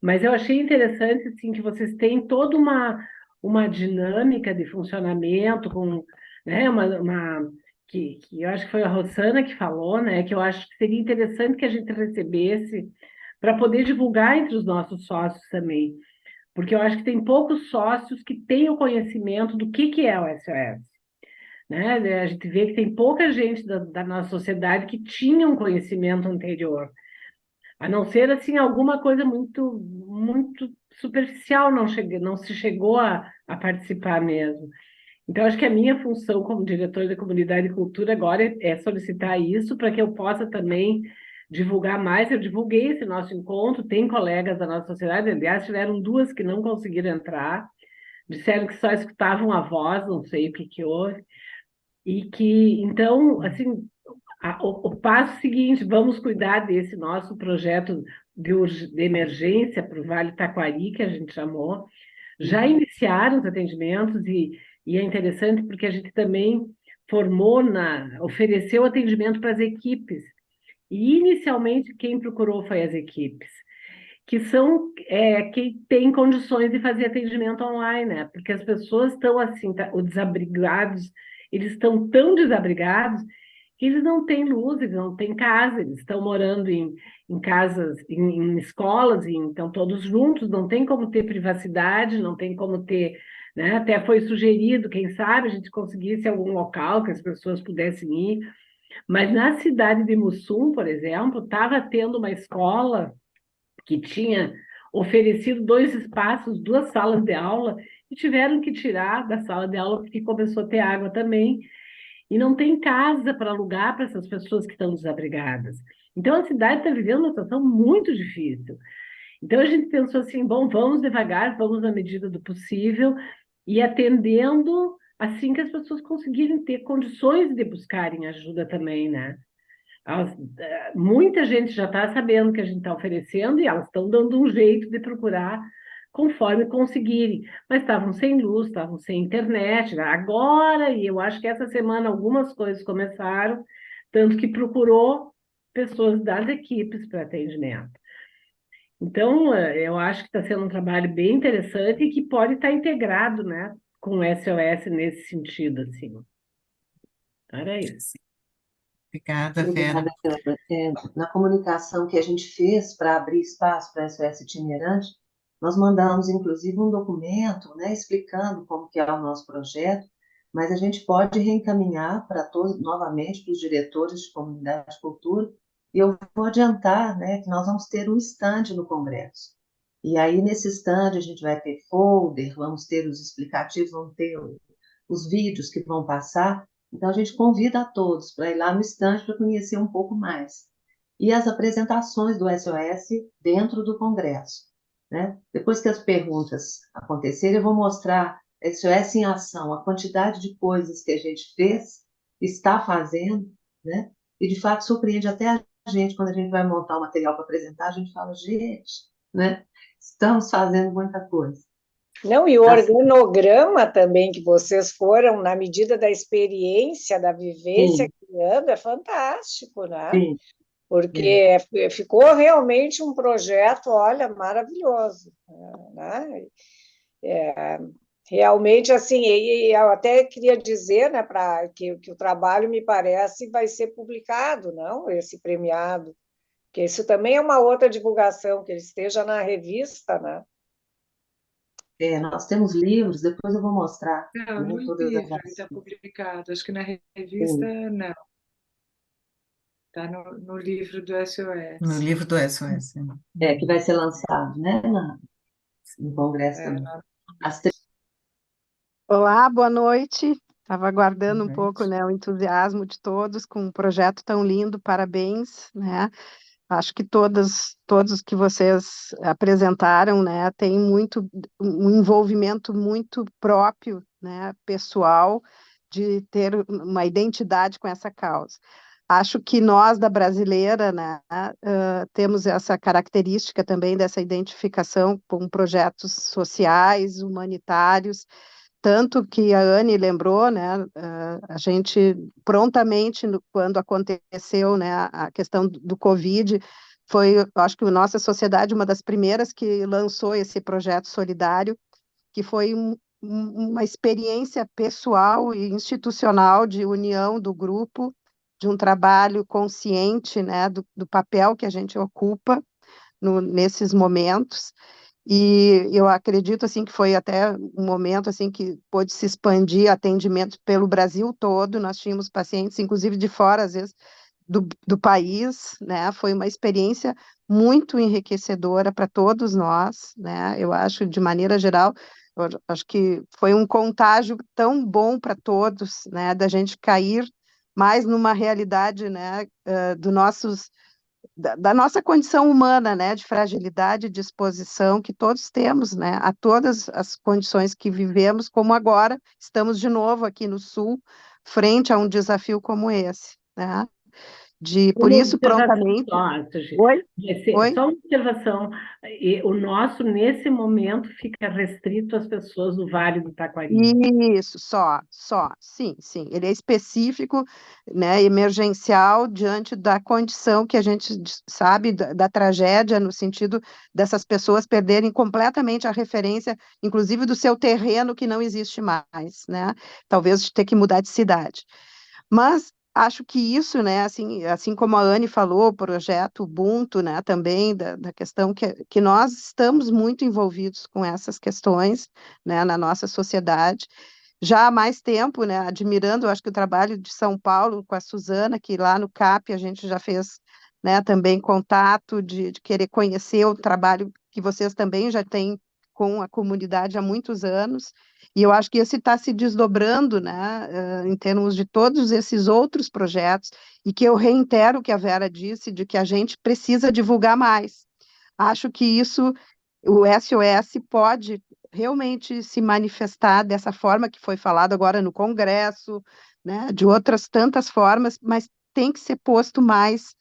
Mas eu achei interessante, assim, que vocês têm toda uma dinâmica de funcionamento, né, que eu acho que foi a Rosana que falou, né, que eu acho que seria interessante que a gente recebesse para poder divulgar entre os nossos sócios também, porque eu acho que tem poucos sócios que têm o conhecimento do que é o SOS. Né? A gente vê que tem pouca gente da nossa sociedade que tinha um conhecimento anterior, a não ser assim alguma coisa muito, muito superficial, não se chegou a participar mesmo. Então, acho que a minha função como diretora da Comunidade e Cultura agora é solicitar isso para que eu possa também divulgar mais. Eu divulguei esse nosso encontro, tem colegas da nossa sociedade, aliás, tiveram 2 que não conseguiram entrar, disseram que só escutavam a voz, não sei o que houve, e que, então, assim, o passo seguinte, vamos cuidar desse nosso projeto de emergência para o Vale Taquari, que a gente chamou, já iniciaram os atendimentos e é interessante porque a gente também ofereceu atendimento para as equipes. E, inicialmente, quem procurou foi as equipes, que são que têm condições de fazer atendimento online, né? Porque as pessoas estão assim, os desabrigados, eles estão tão desabrigados que eles não têm luz, eles não têm casa, eles estão morando em casas, em escolas, então todos juntos, não tem como ter privacidade, não tem como ter, né? Até foi sugerido, quem sabe a gente conseguisse algum local que as pessoas pudessem ir, mas na cidade de Mussum, por exemplo, estava tendo uma escola que tinha oferecido 2 espaços, 2 salas de aula, e tiveram que tirar da sala de aula porque começou a ter água também, e não tem casa para alugar para essas pessoas que estão desabrigadas. Então, a cidade está vivendo uma situação muito difícil. Então, a gente pensou assim, bom, vamos devagar, vamos na medida do possível, e atendendo assim que as pessoas conseguirem ter condições de buscarem ajuda também, né? Muita gente já está sabendo que a gente está oferecendo e elas estão dando um jeito de procurar conforme conseguirem. Mas estavam sem luz, estavam sem internet. Agora, e eu acho que essa semana algumas coisas começaram, tanto que procurou pessoas das equipes para atendimento. Então, eu acho que está sendo um trabalho bem interessante e que pode estar integrado, né, com o SOS nesse sentido, assim. Era isso. Obrigada, Vera. Obrigada. Na comunicação que a gente fez para abrir espaço para a SOS itinerante, nós mandamos, inclusive, um documento, né, explicando como que é o nosso projeto, mas a gente pode reencaminhar para todos, novamente, para os diretores de comunidade de cultura, e eu vou adiantar, né, que nós vamos ter um stand no Congresso. E aí, nesse stand, a gente vai ter folder, vamos ter os explicativos, vamos ter os vídeos que vão passar. Então, a gente convida a todos para ir lá no stand para conhecer um pouco mais. E as apresentações do SOS dentro do Congresso, né? Depois que as perguntas acontecerem, eu vou mostrar SOS em ação, a quantidade de coisas que a gente fez, está fazendo, né? E, de fato, surpreende até a gente, quando a gente vai montar o material para apresentar, a gente fala, gente, né? Estamos fazendo muita coisa. Não, e o organograma também que vocês foram, na medida da experiência, da vivência, Sim. criando, é fantástico, né? Sim. Porque ficou realmente um projeto, olha, maravilhoso, né? Realmente, assim, e eu até queria dizer, né, que o trabalho, me parece, vai ser publicado, não? Esse premiado, porque isso também é uma outra divulgação, que ele esteja na revista, né? Nós temos livros, depois eu vou mostrar. Não, né, no todas livro as está publicado, acho que na revista não. Está no livro do SOS. No livro do SOS. que vai ser lançado, né, no Congresso também. Olá, boa noite. Estava aguardando um pouco, né, o entusiasmo de todos com um projeto tão lindo, parabéns, né? Acho que todos que vocês apresentaram, né, têm um envolvimento muito próprio, né, pessoal, de ter uma identidade com essa causa. Acho que nós, da Brasileira, né, temos essa característica também dessa identificação com projetos sociais, humanitários, tanto que a Anne lembrou, né, a gente prontamente, quando aconteceu, né, a questão do Covid, acho que a nossa sociedade, uma das primeiras que lançou esse projeto solidário, que foi uma experiência pessoal e institucional de união do grupo, de um trabalho consciente, né, do papel que a gente ocupa nesses momentos. E eu acredito assim que foi até um momento assim que pôde se expandir atendimento pelo Brasil todo. Nós tínhamos pacientes, inclusive de fora, às vezes, do país, né? Foi uma experiência muito enriquecedora para todos nós, né? Eu acho, de maneira geral, eu acho que foi um contágio tão bom para todos, né? Da gente cair mais numa realidade, né? Da nossa condição humana, né, de fragilidade, de exposição que todos temos, né, a todas as condições que vivemos, como agora estamos de novo aqui no Sul, frente a um desafio como esse, né, por isso, prontamente... Oi? Só uma observação, o nosso, nesse momento, fica restrito às pessoas do Vale do Taquari. Isso, só, sim, ele é específico, né, emergencial, diante da condição que a gente sabe, da tragédia, no sentido dessas pessoas perderem completamente a referência, inclusive do seu terreno, que não existe mais, né, talvez ter que mudar de cidade. Mas acho que isso, né, assim como a Anne falou, o projeto Ubuntu, né, também da questão que nós estamos muito envolvidos com essas questões, né, na nossa sociedade, já há mais tempo, né, admirando, acho que o trabalho de São Paulo com a Suzana, que lá no CAP a gente já fez, né, também contato de querer conhecer o trabalho que vocês também já têm com a comunidade há muitos anos, e eu acho que esse está se desdobrando, né, em termos de todos esses outros projetos, e que eu reitero o que a Vera disse, de que a gente precisa divulgar mais. Acho que isso, o SOS pode realmente se manifestar dessa forma que foi falado agora no Congresso, né, de outras tantas formas, mas tem que ser posto mais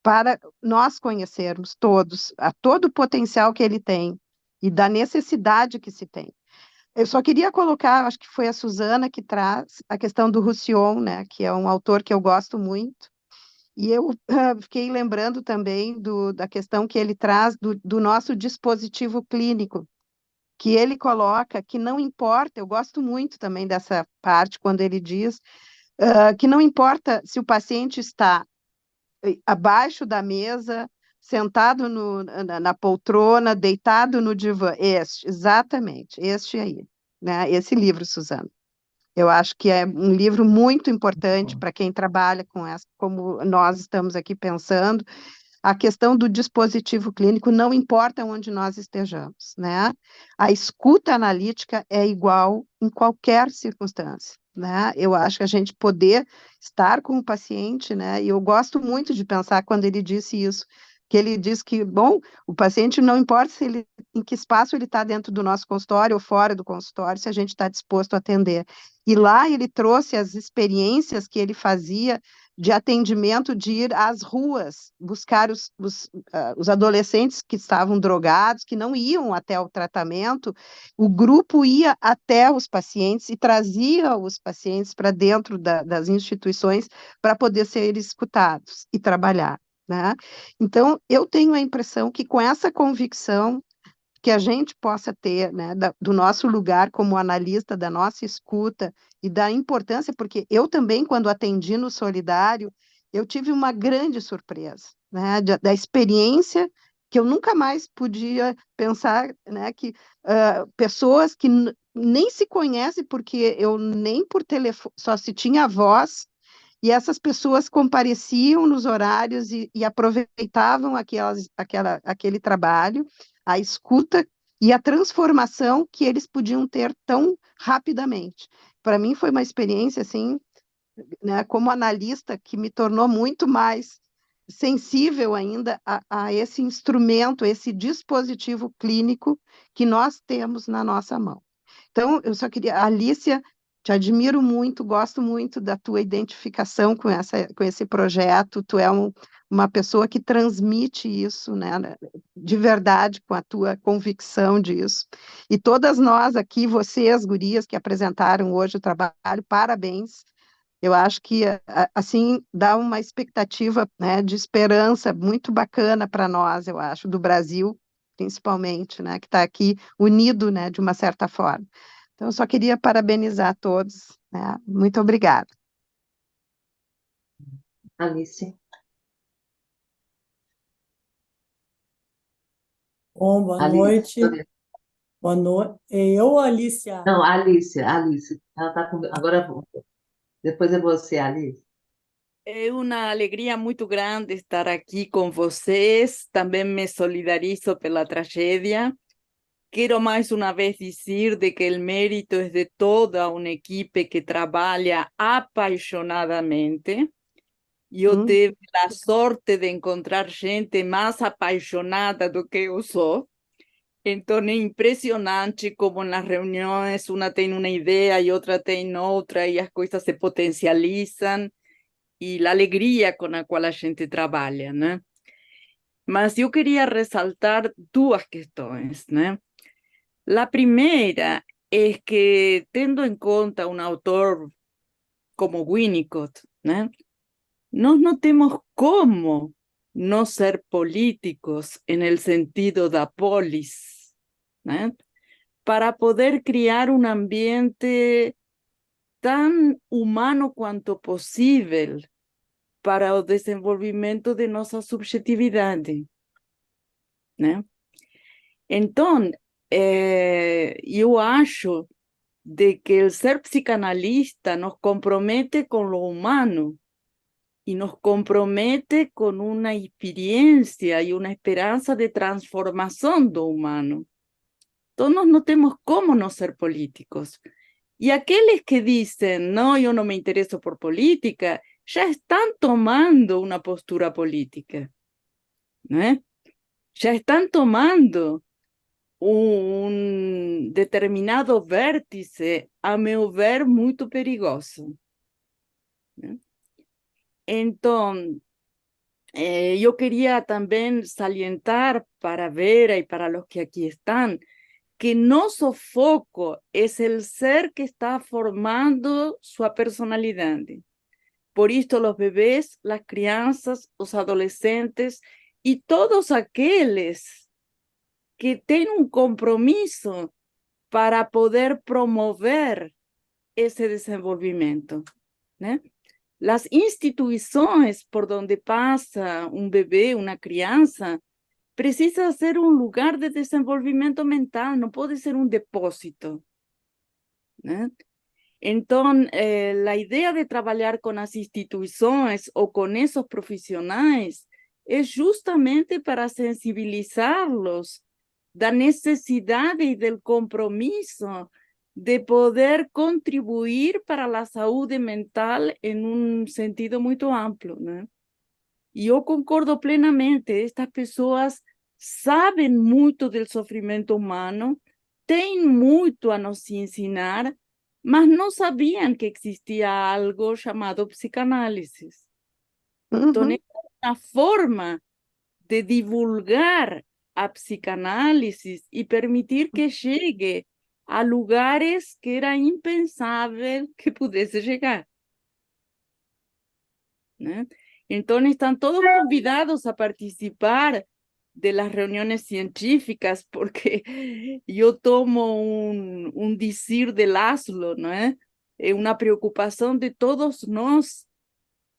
para nós conhecermos todos, a todo o potencial que ele tem e da necessidade que se tem. Eu só queria colocar, acho que foi a Suzana que traz a questão do Roussillon, né, que é um autor que eu gosto muito, e eu fiquei lembrando também da questão que ele traz do nosso dispositivo clínico, que ele coloca que não importa, eu gosto muito também dessa parte, quando ele diz que não importa se o paciente está abaixo da mesa, sentado na poltrona, deitado no divã, exatamente, este aí, né? Esse livro, Suzana. Eu acho que é um livro muito importante para quem trabalha com essa, como nós estamos aqui pensando, a questão do dispositivo clínico, não importa onde nós estejamos, né? A escuta analítica é igual em qualquer circunstância, né? Eu acho que a gente poder estar com o paciente, né? E eu gosto muito de pensar quando ele disse isso, que ele diz que, bom, o paciente não importa se ele, em que espaço ele está dentro do nosso consultório ou fora do consultório, se a gente está disposto a atender. E lá ele trouxe as experiências que ele fazia de atendimento, de ir às ruas, buscar os adolescentes que estavam drogados, que não iam até o tratamento, o grupo ia até os pacientes e trazia os pacientes para dentro das instituições para poder ser escutados e trabalhar, né? Então, eu tenho a impressão que com essa convicção que a gente possa ter, né, do nosso lugar como analista, da nossa escuta e da importância, porque eu também, quando atendi no Solidário, eu tive uma grande surpresa, né, da experiência que eu nunca mais podia pensar, né, que pessoas que nem se conhecem, porque eu nem por telefone, só se tinha voz, e essas pessoas compareciam nos horários e aproveitavam aquele trabalho, a escuta e a transformação que eles podiam ter tão rapidamente. Para mim foi uma experiência, assim, né, como analista, que me tornou muito mais sensível ainda a esse instrumento, esse dispositivo clínico que nós temos na nossa mão. Então, eu só queria, Alicia, te admiro muito, gosto muito da tua identificação com esse projeto, tu é uma pessoa que transmite isso, né, de verdade, com a tua convicção disso. E todas nós aqui, vocês, gurias, que apresentaram hoje o trabalho, parabéns. Eu acho que, assim, dá uma expectativa, né, de esperança muito bacana para nós, eu acho, do Brasil, principalmente, né, que está aqui unido, né, de uma certa forma. Então, eu só queria parabenizar todos, né? Muito obrigada. Alice. Bom, boa Alice, noite. Boa noite. Eu, Alicia? Não, Alice. Ela tá com... Agora, depois é você, Alice. É uma alegria muito grande estar aqui com vocês. Também me solidarizo pela tragédia. Quero mais uma vez dizer de que o mérito é de toda uma equipe que trabalha apaixonadamente. Eu tive a sorte de encontrar gente mais apaixonada do que eu sou. Então é impressionante como nas reuniões uma tem uma ideia e outra tem outra e as coisas se potencializam e a alegria com a qual a gente trabalha, né? Mas eu queria ressaltar duas questões, né? A primeira é que, tendo em conta um autor como Winnicott, né? Nós não temos como não ser políticos no sentido da polis, né? Para poder criar um ambiente tão humano quanto possível para o desenvolvimento de nossa subjetividade, né? Então, eu acho de que o ser psicanalista nos compromete com o humano, y nos compromete con una experiencia y una esperanza de transformación do humano. Todos no temos como no ser políticos. Y aquellos que dicen, no, yo no me intereso por política, ya están tomando una postura política, ¿no? Ya están tomando un determinado vértice, a meu ver, muito perigoso, ¿no? Entonces, yo quería también salientar para Vera y para los que aquí están, que nosso foco es el ser que está formando su personalidad. Por esto los bebés, las crianças, los adolescentes y todos aquellos que tienen un compromiso para poder promover ese desenvolvimiento, ¿no? Las instituciones por donde pasa un bebé, una crianza, precisa ser un lugar de desenvolvimiento mental, no puede ser un depósito, ¿no? Entonces, la idea de trabajar con las instituciones o con esos profesionales es justamente para sensibilizarlos da necesidad y del compromiso de poder contribuir para la salud mental en un sentido muy amplio, ¿no? Y yo concordo plenamente, estas pessoas sabem muito del sofrimento humano, têm muito a nos ensinar, mas não sabiam que existia algo chamado psicanálise. Então, é uma forma de divulgar a psicanálise e permitir que chegue a lugares que era impensável que pudesse chegar, ¿no? Entonces están todos convidados a participar de las reuniones científicas porque yo tomo un decir de Laszlo, ¿no? Una preocupación de todos nos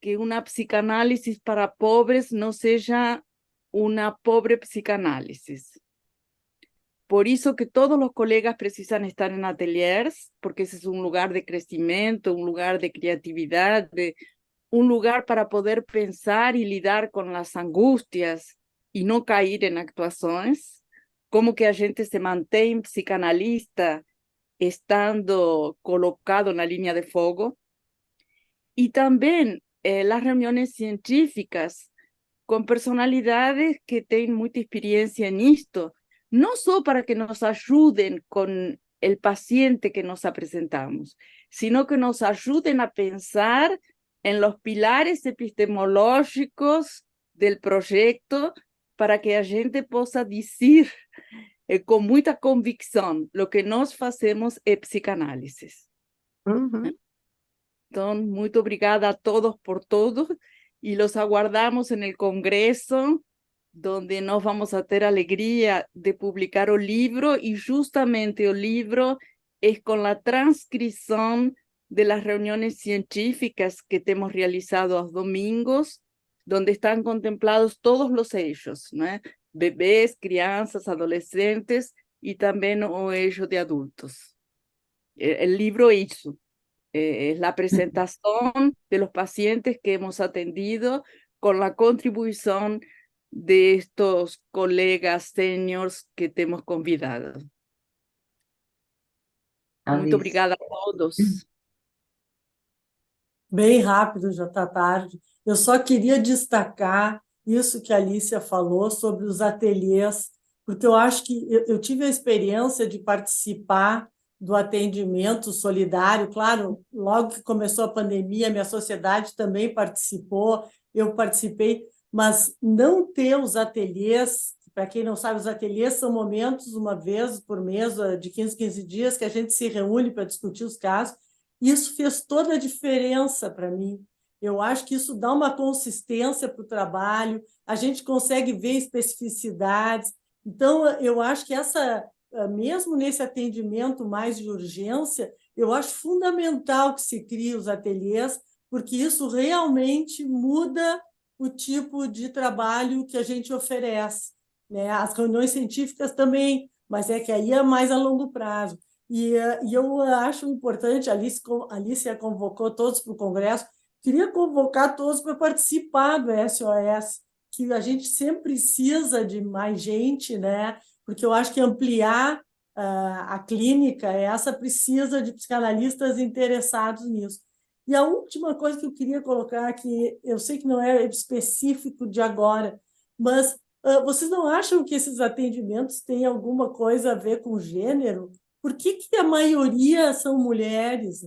que una psicanálisis para pobres no sea una pobre psicanálisis. Por eso que todos los colegas precisan estar en ateliers, porque ese es un lugar de crecimiento, un lugar de creatividad, un lugar para poder pensar y lidar con las angustias y no caer en actuaciones, como que a gente se mantém psicanalista estando colocado en la línea de fuego. Y también las reuniones científicas con personalidades que tienen mucha experiencia en esto, no solo para que nos ayuden con el paciente que nos presentamos, sino que nos ayuden a pensar en los pilares epistemológicos del proyecto para que a gente possa decir con mucha convicción lo que nos hacemos es psicanálisis. Entonces, muy obrigada a todos por todo y los aguardamos en el Congreso, donde nos vamos a tener alegría de publicar el libro y justamente el libro es con la transcripción de las reuniones científicas que hemos realizado los domingos, donde están contemplados todos los hechos, ¿no? Bebés, crianças, adolescentes y también o hecho de adultos. El libro es eso, es la presentación de los pacientes que hemos atendido con la contribución de estos colegas seniors que te hemos convidado. Muito obrigada a todos. Bem rápido, já está tarde. Eu só queria destacar isso que a Alicia falou sobre os ateliês, porque eu acho que eu tive a experiência de participar do atendimento solidário. Claro, logo que começou a pandemia, minha sociedade também participou, eu participei, mas não ter os ateliês, para quem não sabe, os ateliês são momentos, uma vez por mês, de 15 dias, que a gente se reúne para discutir os casos. Isso fez toda a diferença para mim. Eu acho que isso dá uma consistência para o trabalho, a gente consegue ver especificidades. Então, eu acho que mesmo nesse atendimento mais de urgência, eu acho fundamental que se crie os ateliês, porque isso realmente muda o tipo de trabalho que a gente oferece, né? As reuniões científicas também, mas é que aí é mais a longo prazo. E eu acho importante, a Alicia convocou todos para o Congresso, queria convocar todos para participar do SOS, que a gente sempre precisa de mais gente, né? Porque eu acho que ampliar a clínica, essa precisa de psicanalistas interessados nisso. E a última coisa que eu queria colocar, que eu sei que não é específico de agora, mas vocês não acham que esses atendimentos têm alguma coisa a ver com gênero? Por que a maioria são mulheres?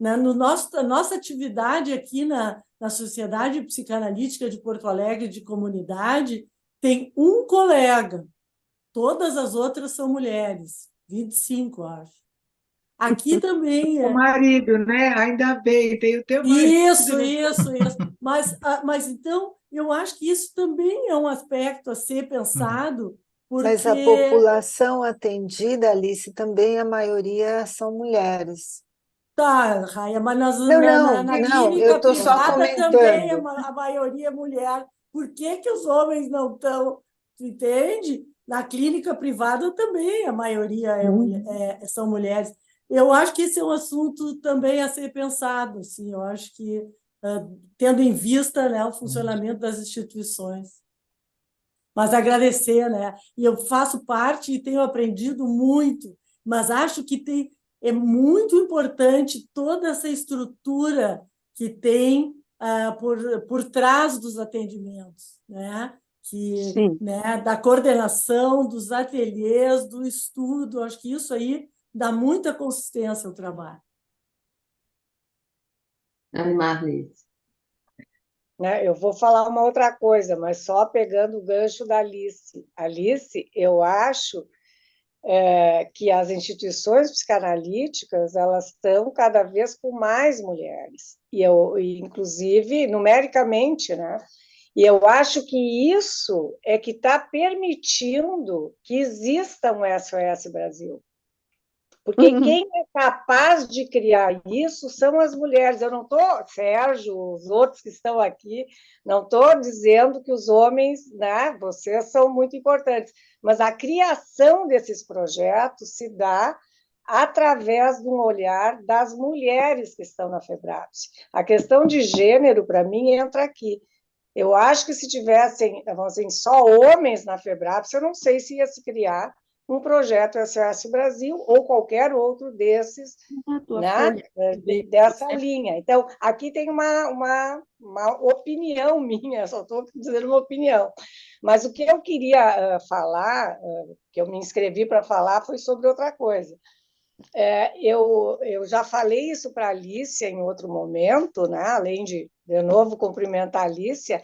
Né? A nossa atividade aqui na Sociedade Psicanalítica de Porto Alegre, de comunidade, tem um colega, todas as outras são mulheres, 25, acho. Aqui também O marido, né? Ainda bem, tem o teu marido. Isso. Mas então, eu acho que isso também é um aspecto a ser pensado, Mas a porque... população atendida, Alice, também a maioria são mulheres. Tá, Raia, mas na não, eu clínica estou só privada também comentando. a maioria é mulher. Por que os homens não estão? Tu entende? Na clínica privada também a maioria são mulheres. Eu acho que esse é um assunto também a ser pensado. Assim, eu acho que, tendo em vista, né, o funcionamento das instituições. Mas agradecer, né? E eu faço parte e tenho aprendido muito, mas acho que é muito importante toda essa estrutura que tem por trás dos atendimentos, né? Né, da coordenação, dos ateliês, do estudo. Acho que isso aí dá muita consistência ao trabalho. Marlise. Né? Eu vou falar uma outra coisa, mas só pegando o gancho da Alice. Alice, eu acho que as instituições psicanalíticas elas estão cada vez com mais mulheres, inclusive numericamente, né? E eu acho que isso é que está permitindo que exista um SOS Brasil. Porque quem é capaz de criar isso são as mulheres. Eu não estou, Sérgio, os outros que estão aqui, não estou dizendo que os homens, né, vocês são muito importantes, mas a criação desses projetos se dá através de um olhar das mulheres que estão na FEBRAPSE. A questão de gênero, para mim, entra aqui. Eu acho que se tivessem, vamos dizer, só homens na FEBRAPSE, eu não sei se ia se criar um projeto SOS Brasil ou qualquer outro desses, né, dessa linha. Então, aqui tem uma opinião minha, só estou dizendo uma opinião. Mas o que eu queria falar, que eu me inscrevi para falar, foi sobre outra coisa. Eu já falei isso para a Alicia em outro momento, né? Além de novo, cumprimentar a Alicia,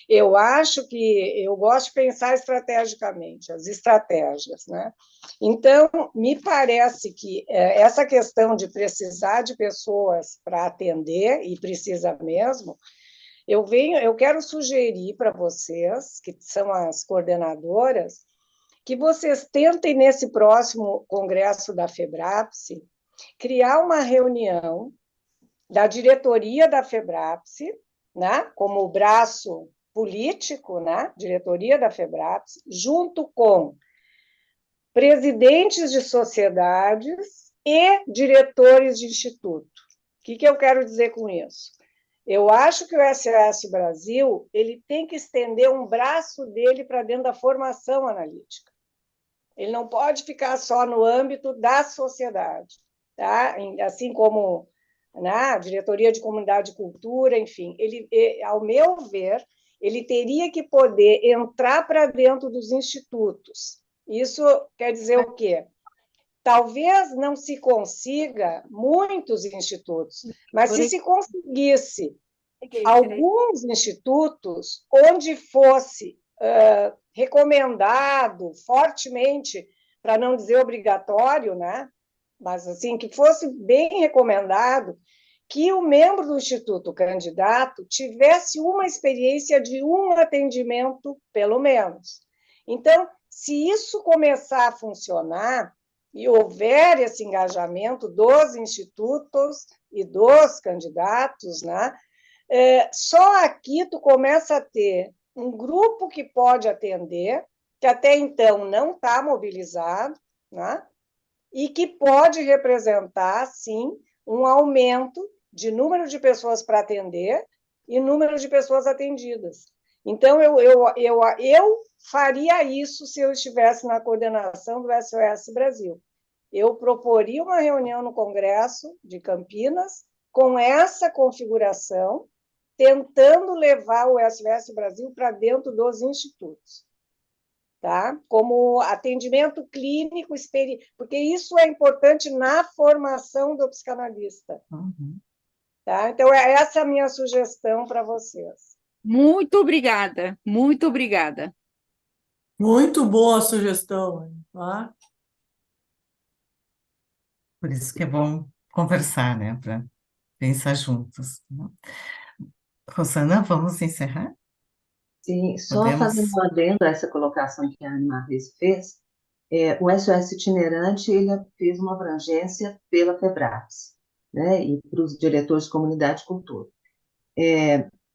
eu acho que eu gosto de pensar estrategicamente, as estratégias, né? Então, me parece que essa questão de precisar de pessoas para atender, e precisa mesmo, eu quero sugerir para vocês, que são as coordenadoras, que vocês tentem, nesse próximo congresso da FEBRAPSE, criar uma reunião da diretoria da FEBRAPSE, né, como o braço político, né, diretoria da FEBRAPSE, junto com presidentes de sociedades e diretores de instituto. O que eu quero dizer com isso? Eu acho que o SOS Brasil ele tem que estender um braço dele para dentro da formação analítica. Ele não pode ficar só no âmbito da sociedade, tá? Assim como na diretoria de comunidade e cultura, enfim, ao meu ver, ele teria que poder entrar para dentro dos institutos. Isso quer dizer o quê? Talvez não se consiga muitos institutos, mas se conseguisse alguns institutos onde fosse recomendado fortemente, para não dizer obrigatório, né? Mas assim, que fosse bem recomendado que o membro do instituto candidato tivesse uma experiência de um atendimento, pelo menos. Então, se isso começar a funcionar e houver esse engajamento dos institutos e dos candidatos, né? Só aqui tu começa a ter um grupo que pode atender, que até então não está mobilizado, né? E que pode representar, sim, um aumento de número de pessoas para atender e número de pessoas atendidas. Então, eu faria isso se eu estivesse na coordenação do SOS Brasil. Eu proporia uma reunião no Congresso de Campinas com essa configuração, tentando levar o SOS Brasil para dentro dos institutos, tá? Como atendimento clínico, porque isso é importante na formação do psicanalista. Tá? Então, essa é a minha sugestão para vocês. Muito obrigada, muito obrigada. Muito boa a sugestão. Tá? Por isso que é bom conversar, né? Para pensar juntos, né? Rosana, vamos encerrar? Sim, só Podemos? fazendo um adendo a essa colocação que a Ana Marlis fez, o SOS itinerante ele fez uma abrangência pela FEBRAPS, né, e para os diretores de comunidade e cultura.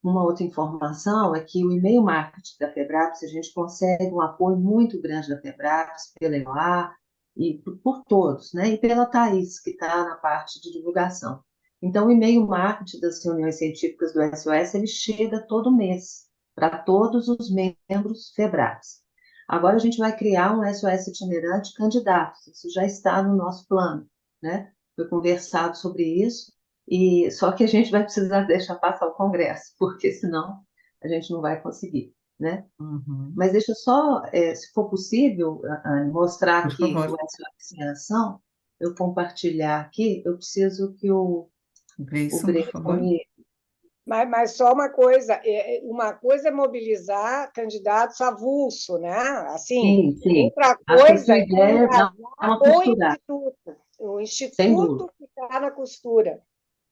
Uma outra informação é que o e-mail marketing da FEBRAPS, a gente consegue um apoio muito grande da FEBRAPS, pela EOA e por todos, né, e pela Thaís, que está na parte de divulgação. Então, o e-mail marketing das reuniões científicas do SOS, ele chega todo mês, para todos os membros FEBRAPS. Agora a gente vai criar um SOS itinerante candidatos, isso já está no nosso plano, né? Foi conversado sobre isso, e só que a gente vai precisar deixar passar o Congresso, porque senão a gente não vai conseguir, né? Mas deixa eu só, se for possível, mostrar Por aqui favor. o SOS em ação, eu compartilhar aqui, eu preciso que o Grayson, por Grayson favor. Mas só uma coisa é mobilizar candidatos avulso, né? Assim, Sim, sim. outra Acho que a coisa sua é ideia é dar uma costurada, o sem instituto dúvida. que está na costura.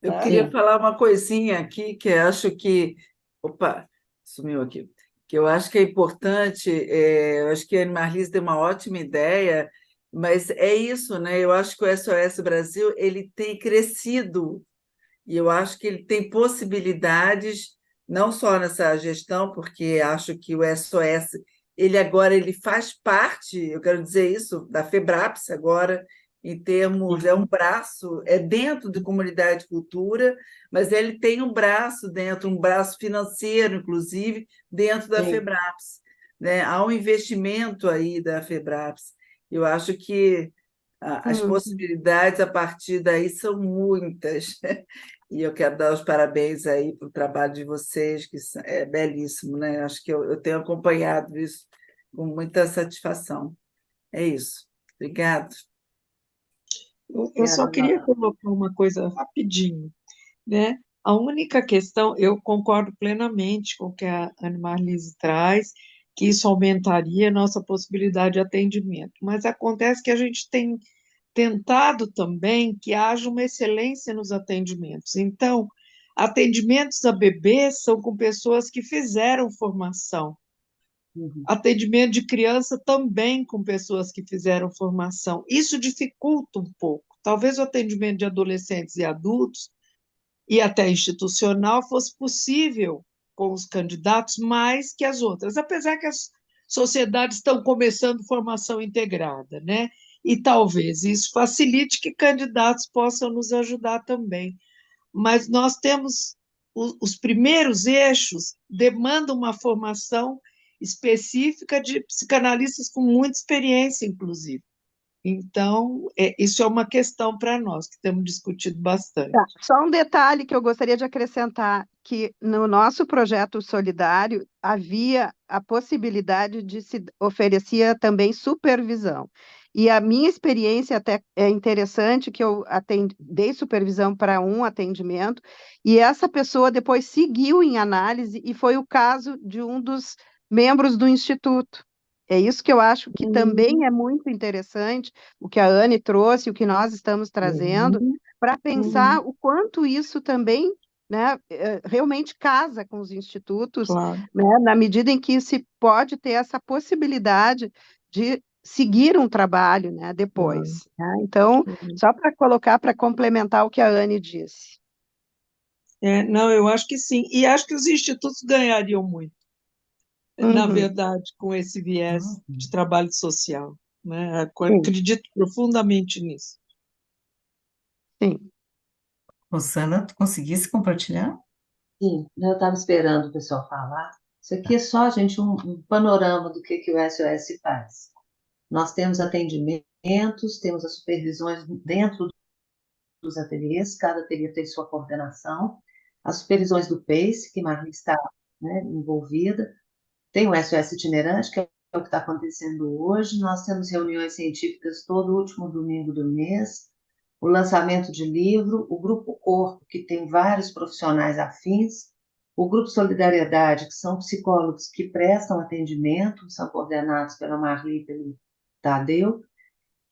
Eu Né? queria Sim. falar uma coisinha aqui que eu acho que. Opa, sumiu aqui. Que eu acho que é importante, eu acho que a Ana Marlis deu uma ótima ideia, mas é isso, né? Eu acho que o SOS Brasil ele tem crescido e eu acho que ele tem possibilidades, não só nessa gestão, porque acho que o SOS ele agora ele faz parte, eu quero dizer isso, da FEBRAPS agora, em termos, é um braço, é dentro da comunidade de cultura, mas ele tem um braço dentro, um braço financeiro, inclusive, dentro da Sim. FEBRAPS, né? Há um investimento aí da FEBRAPS. Eu acho que as possibilidades a partir daí são muitas. E eu quero dar os parabéns aí para o trabalho de vocês, que é belíssimo, né? Acho que eu tenho acompanhado isso com muita satisfação. É isso. Obrigado. Eu só queria colocar uma coisa rapidinho, né? A única questão, eu concordo plenamente com o que a Ana Marlise traz, que isso aumentaria a nossa possibilidade de atendimento, mas acontece que a gente tem tentado também que haja uma excelência nos atendimentos. Então, atendimentos a bebês são com pessoas que fizeram formação. Atendimento de criança também com pessoas que fizeram formação. Isso dificulta um pouco. Talvez o atendimento de adolescentes e adultos, e até institucional, fosse possível com os candidatos mais que as outras, apesar que as sociedades estão começando formação integrada, né? E talvez isso facilite que candidatos possam nos ajudar também. Mas nós temos os primeiros eixos demandam uma formação específica de psicanalistas com muita experiência, inclusive. Então, isso é uma questão para nós, que temos discutido bastante. Tá, só um detalhe que eu gostaria de acrescentar, que no nosso projeto solidário havia a possibilidade de se oferecia também supervisão. E a minha experiência até é interessante, que eu dei supervisão para um atendimento, e essa pessoa depois seguiu em análise, e foi o caso de um dos membros do Instituto. É isso que eu acho que também é muito interessante, o que a Anne trouxe, o que nós estamos trazendo, para pensar o quanto isso também, né, realmente casa com os institutos, Claro. né, na medida em que se pode ter essa possibilidade de seguir um trabalho, né, depois. Né? Então, só para colocar, para complementar o que a Anne disse. Não, eu acho que sim. E acho que os institutos ganhariam muito, na verdade, com esse viés de trabalho social. Né? Acredito profundamente nisso. Sim. Rosana, tu conseguisse compartilhar? Sim, eu estava esperando o pessoal falar. Isso aqui é só, gente, um panorama do que o SOS faz. Nós temos atendimentos, temos as supervisões dentro dos ateliês, cada ateliê tem sua coordenação, as supervisões do PACE, que Marli está, né, envolvida, tem o SOS itinerante, que é o que está acontecendo hoje, nós temos reuniões científicas todo último domingo do mês, o lançamento de livro, o Grupo Corpo, que tem vários profissionais afins, o Grupo Solidariedade, que são psicólogos que prestam atendimento, são coordenados pela Marli e pelo Tadeu.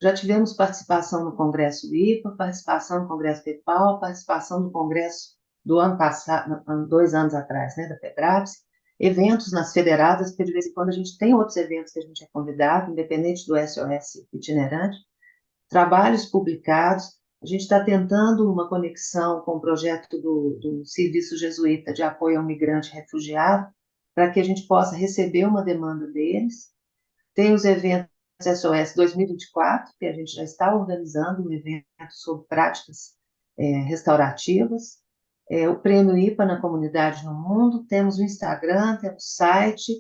Já tivemos participação no Congresso IPA, participação no Congresso PEPAL, participação no Congresso do ano passado, 2 anos atrás, né, da FEBRAPS, eventos nas federadas, porque de vez em quando a gente tem outros eventos que a gente é convidado, independente do SOS itinerante, trabalhos publicados. A gente está tentando uma conexão com o projeto do Serviço Jesuíta de Apoio ao Migrante e Refugiado, para que a gente possa receber uma demanda deles. Tem os eventos SOS 2024, que a gente já está organizando um evento sobre práticas restaurativas. O Prêmio IPA na Comunidade no Mundo, temos o Instagram, temos o site,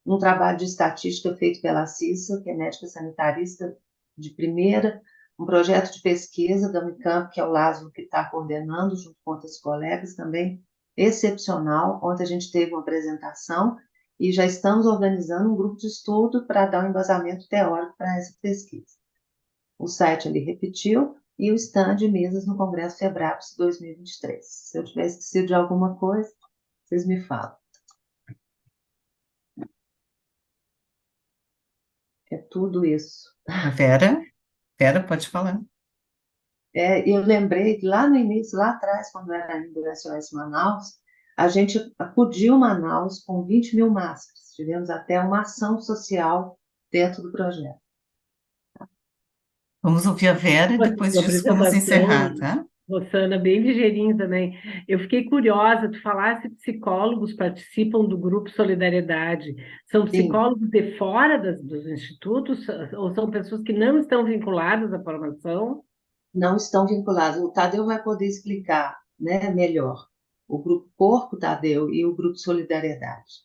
um trabalho de estatística feito pela Cissa, que é médica sanitarista de primeira, um projeto de pesquisa da Unicamp, que é o Lázaro que está coordenando, junto com outros colegas também, excepcional. Ontem a gente teve uma apresentação e já estamos organizando um grupo de estudo para dar um embasamento teórico para essa pesquisa. O site ali repetiu e o stand de mesas no Congresso FEBRAPS 2023. Se eu tiver esquecido de alguma coisa, vocês me falam. É tudo isso. Vera, pode falar. Eu lembrei que lá no início, lá atrás, quando era ainda o SOS Manaus, a gente acudiu Manaus com 20 mil máscaras. Tivemos até uma ação social dentro do projeto. Vamos ouvir a Vera e depois disso vamos encerrar, tá? Rosana, bem ligeirinho também. Eu fiquei curiosa, tu falasse psicólogos participam do Grupo Solidariedade. São psicólogos de fora dos institutos ou são pessoas que não estão vinculadas à formação? Não estão vinculados. O Tadeu vai poder explicar, né, melhor. O Grupo Corpo, Tadeu, e o Grupo Solidariedade.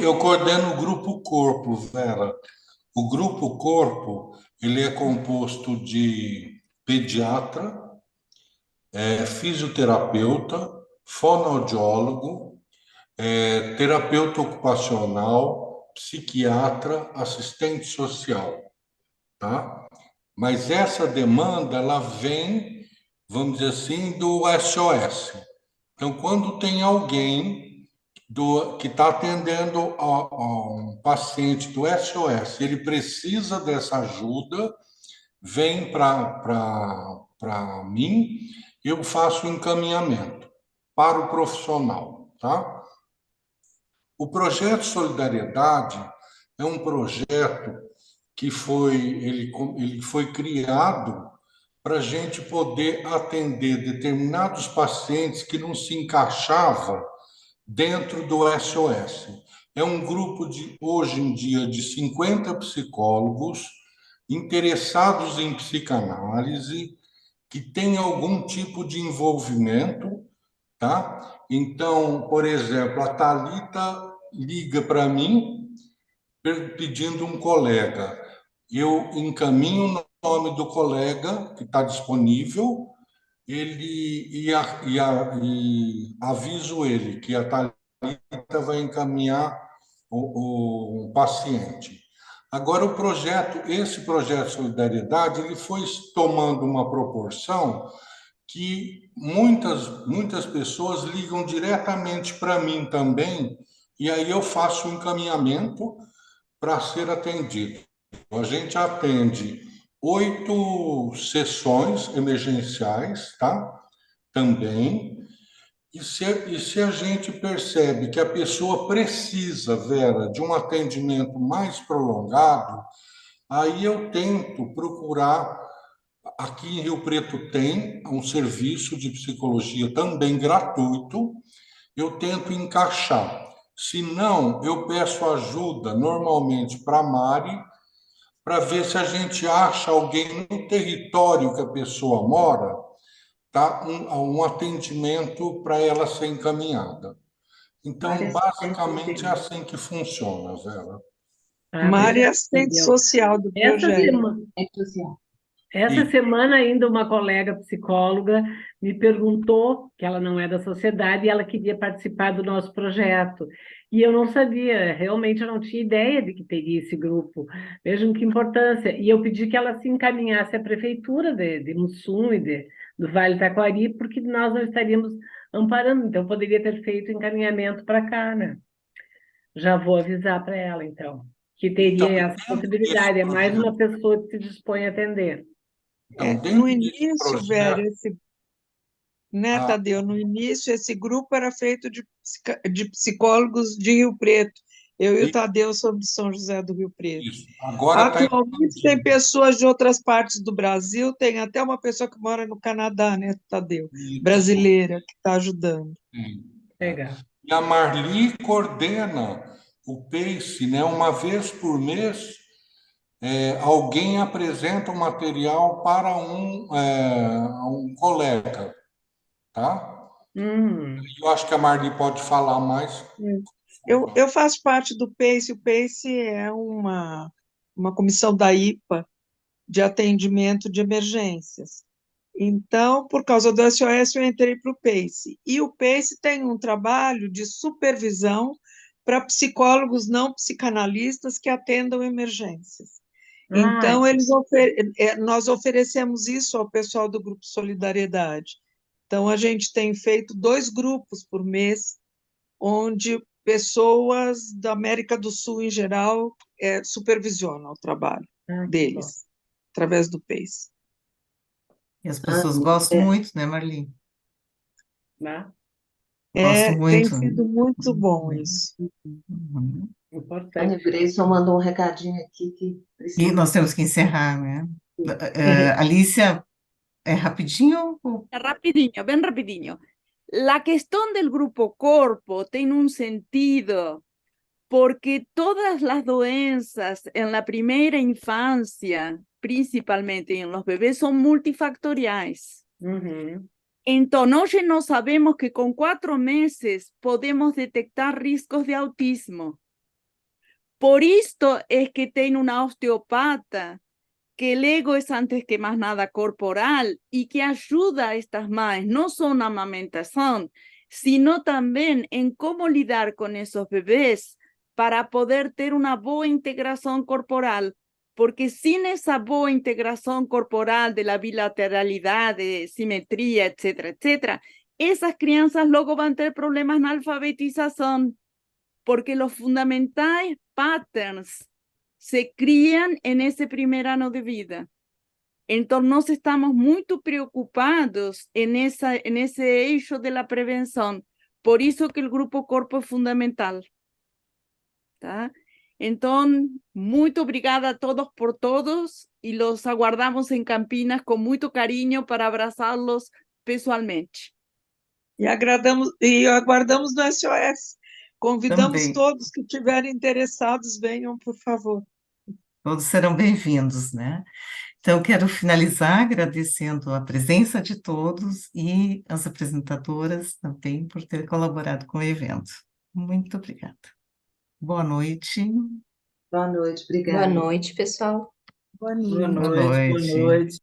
Eu coordeno o Grupo Corpo, Vera. O Grupo Corpo, ele é composto de pediatra, fisioterapeuta, fonoaudiólogo, terapeuta ocupacional, psiquiatra, assistente social, tá? Mas essa demanda, ela vem, vamos dizer assim, do SOS. Então, quando tem alguém que está atendendo a um paciente do SOS, ele precisa dessa ajuda, vem para mim, eu faço o encaminhamento para o profissional, tá? O projeto Solidariedade é um projeto que ele foi criado para a gente poder atender determinados pacientes que não se encaixavam dentro do SOS. É um grupo hoje em dia, de 50 psicólogos interessados em psicanálise, que tem algum tipo de envolvimento, tá? Então, por exemplo, a Thalita liga para mim pedindo um colega. Eu encaminho o nome do colega que está disponível, e aviso ele que a Thalita vai encaminhar o paciente. Agora, esse projeto Solidariedade, ele foi tomando uma proporção que muitas pessoas ligam diretamente para mim também, e aí eu faço o encaminhamento para ser atendido. A gente atende 8 sessões emergenciais, tá? Também. E se a gente percebe que a pessoa precisa, Vera, de um atendimento mais prolongado, aí eu tento procurar. Aqui em Rio Preto tem um serviço de psicologia também gratuito, eu tento encaixar. Se não, eu peço ajuda normalmente para a Mari, para ver se a gente acha alguém no território que a pessoa mora, tá? Um atendimento para ela ser encaminhada. Então, basicamente, é assim que funciona, Vera. Obrigada, Área assistente Miguel. social do projeto. Essa semana ainda uma colega psicóloga me perguntou, que ela não é da sociedade, e ela queria participar do nosso projeto. E eu não sabia, realmente eu não tinha ideia de que teria esse grupo. Vejam que importância. E eu pedi que ela se encaminhasse à prefeitura de Mussum e do Vale do Taquari, porque nós não estaríamos amparando, então poderia ter feito encaminhamento para cá, né? Já vou avisar para ela, então, que teria essa possibilidade. É mais uma pessoa que se dispõe a atender. No início, Vera, Tadeu, no início esse grupo era feito de psicólogos de Rio Preto. Eu e o Tadeu somos de São José do Rio Preto. Agora atualmente tem pessoas de outras partes do Brasil, tem até uma pessoa que mora no Canadá, né, Tadeu? Brasileira, que está ajudando. Legal. E a Marli coordena o PACE, né? Uma vez por mês, alguém apresenta o material para um colega, tá? Eu acho que a Marli pode falar mais. Eu faço parte do PACE. O PACE é uma comissão da IPA de atendimento de emergências. Então, por causa do SOS, eu entrei para o PACE. E o PACE tem um trabalho de supervisão para psicólogos não psicanalistas que atendam emergências. Então, nós oferecemos isso ao pessoal do Grupo Solidariedade. Então, a gente tem feito 2 grupos por mês, onde pessoas da América do Sul, em geral, supervisionam o trabalho deles, através do PACE. E as pessoas gostam muito, né, Marli? Gostam muito. Tem sido muito bom isso. Ana Grayson mandou um recadinho aqui que precisa... E nós temos que encerrar, né? Alicia, ¿es rapidinho? Rapidinho, bien rapidinho. La cuestión del grupo corpo tiene un sentido porque todas las doenças en la primera infancia, principalmente en los bebés, son multifactoriales. Entonces, hoy no sabemos que con 4 meses podemos detectar riesgos de autismo. Por esto es que tiene una osteopata, que el ego es antes que más nada corporal y que ayuda a estas madres, no solo amamentación, sino también en cómo lidiar con esos bebés para poder tener una buena integración corporal, porque sin esa buena integración corporal de la bilateralidad, de simetría, etcétera, etcétera, esas crianças luego van a tener problemas de alfabetización, porque los fundamentales patterns se crían en ese primer año de vida. Entonces estamos muy preocupados en ese eixo de la prevención. Por eso que el grupo corpo es fundamental. ¿Tá? Entonces, muy obrigada a todos por todos y los aguardamos en Campinas con mucho cariño para abrazarlos pessoalmente. E aguardamos no SOS. Convidamos Também. todos que estiverem interessados, venham, por favor. Todos serão bem-vindos, né? Então, quero finalizar agradecendo a presença de todos e as apresentadoras também por ter colaborado com o evento. Muito obrigada. Boa noite. Boa noite, obrigada. Boa noite, pessoal. Boa noite. Boa noite. Boa noite.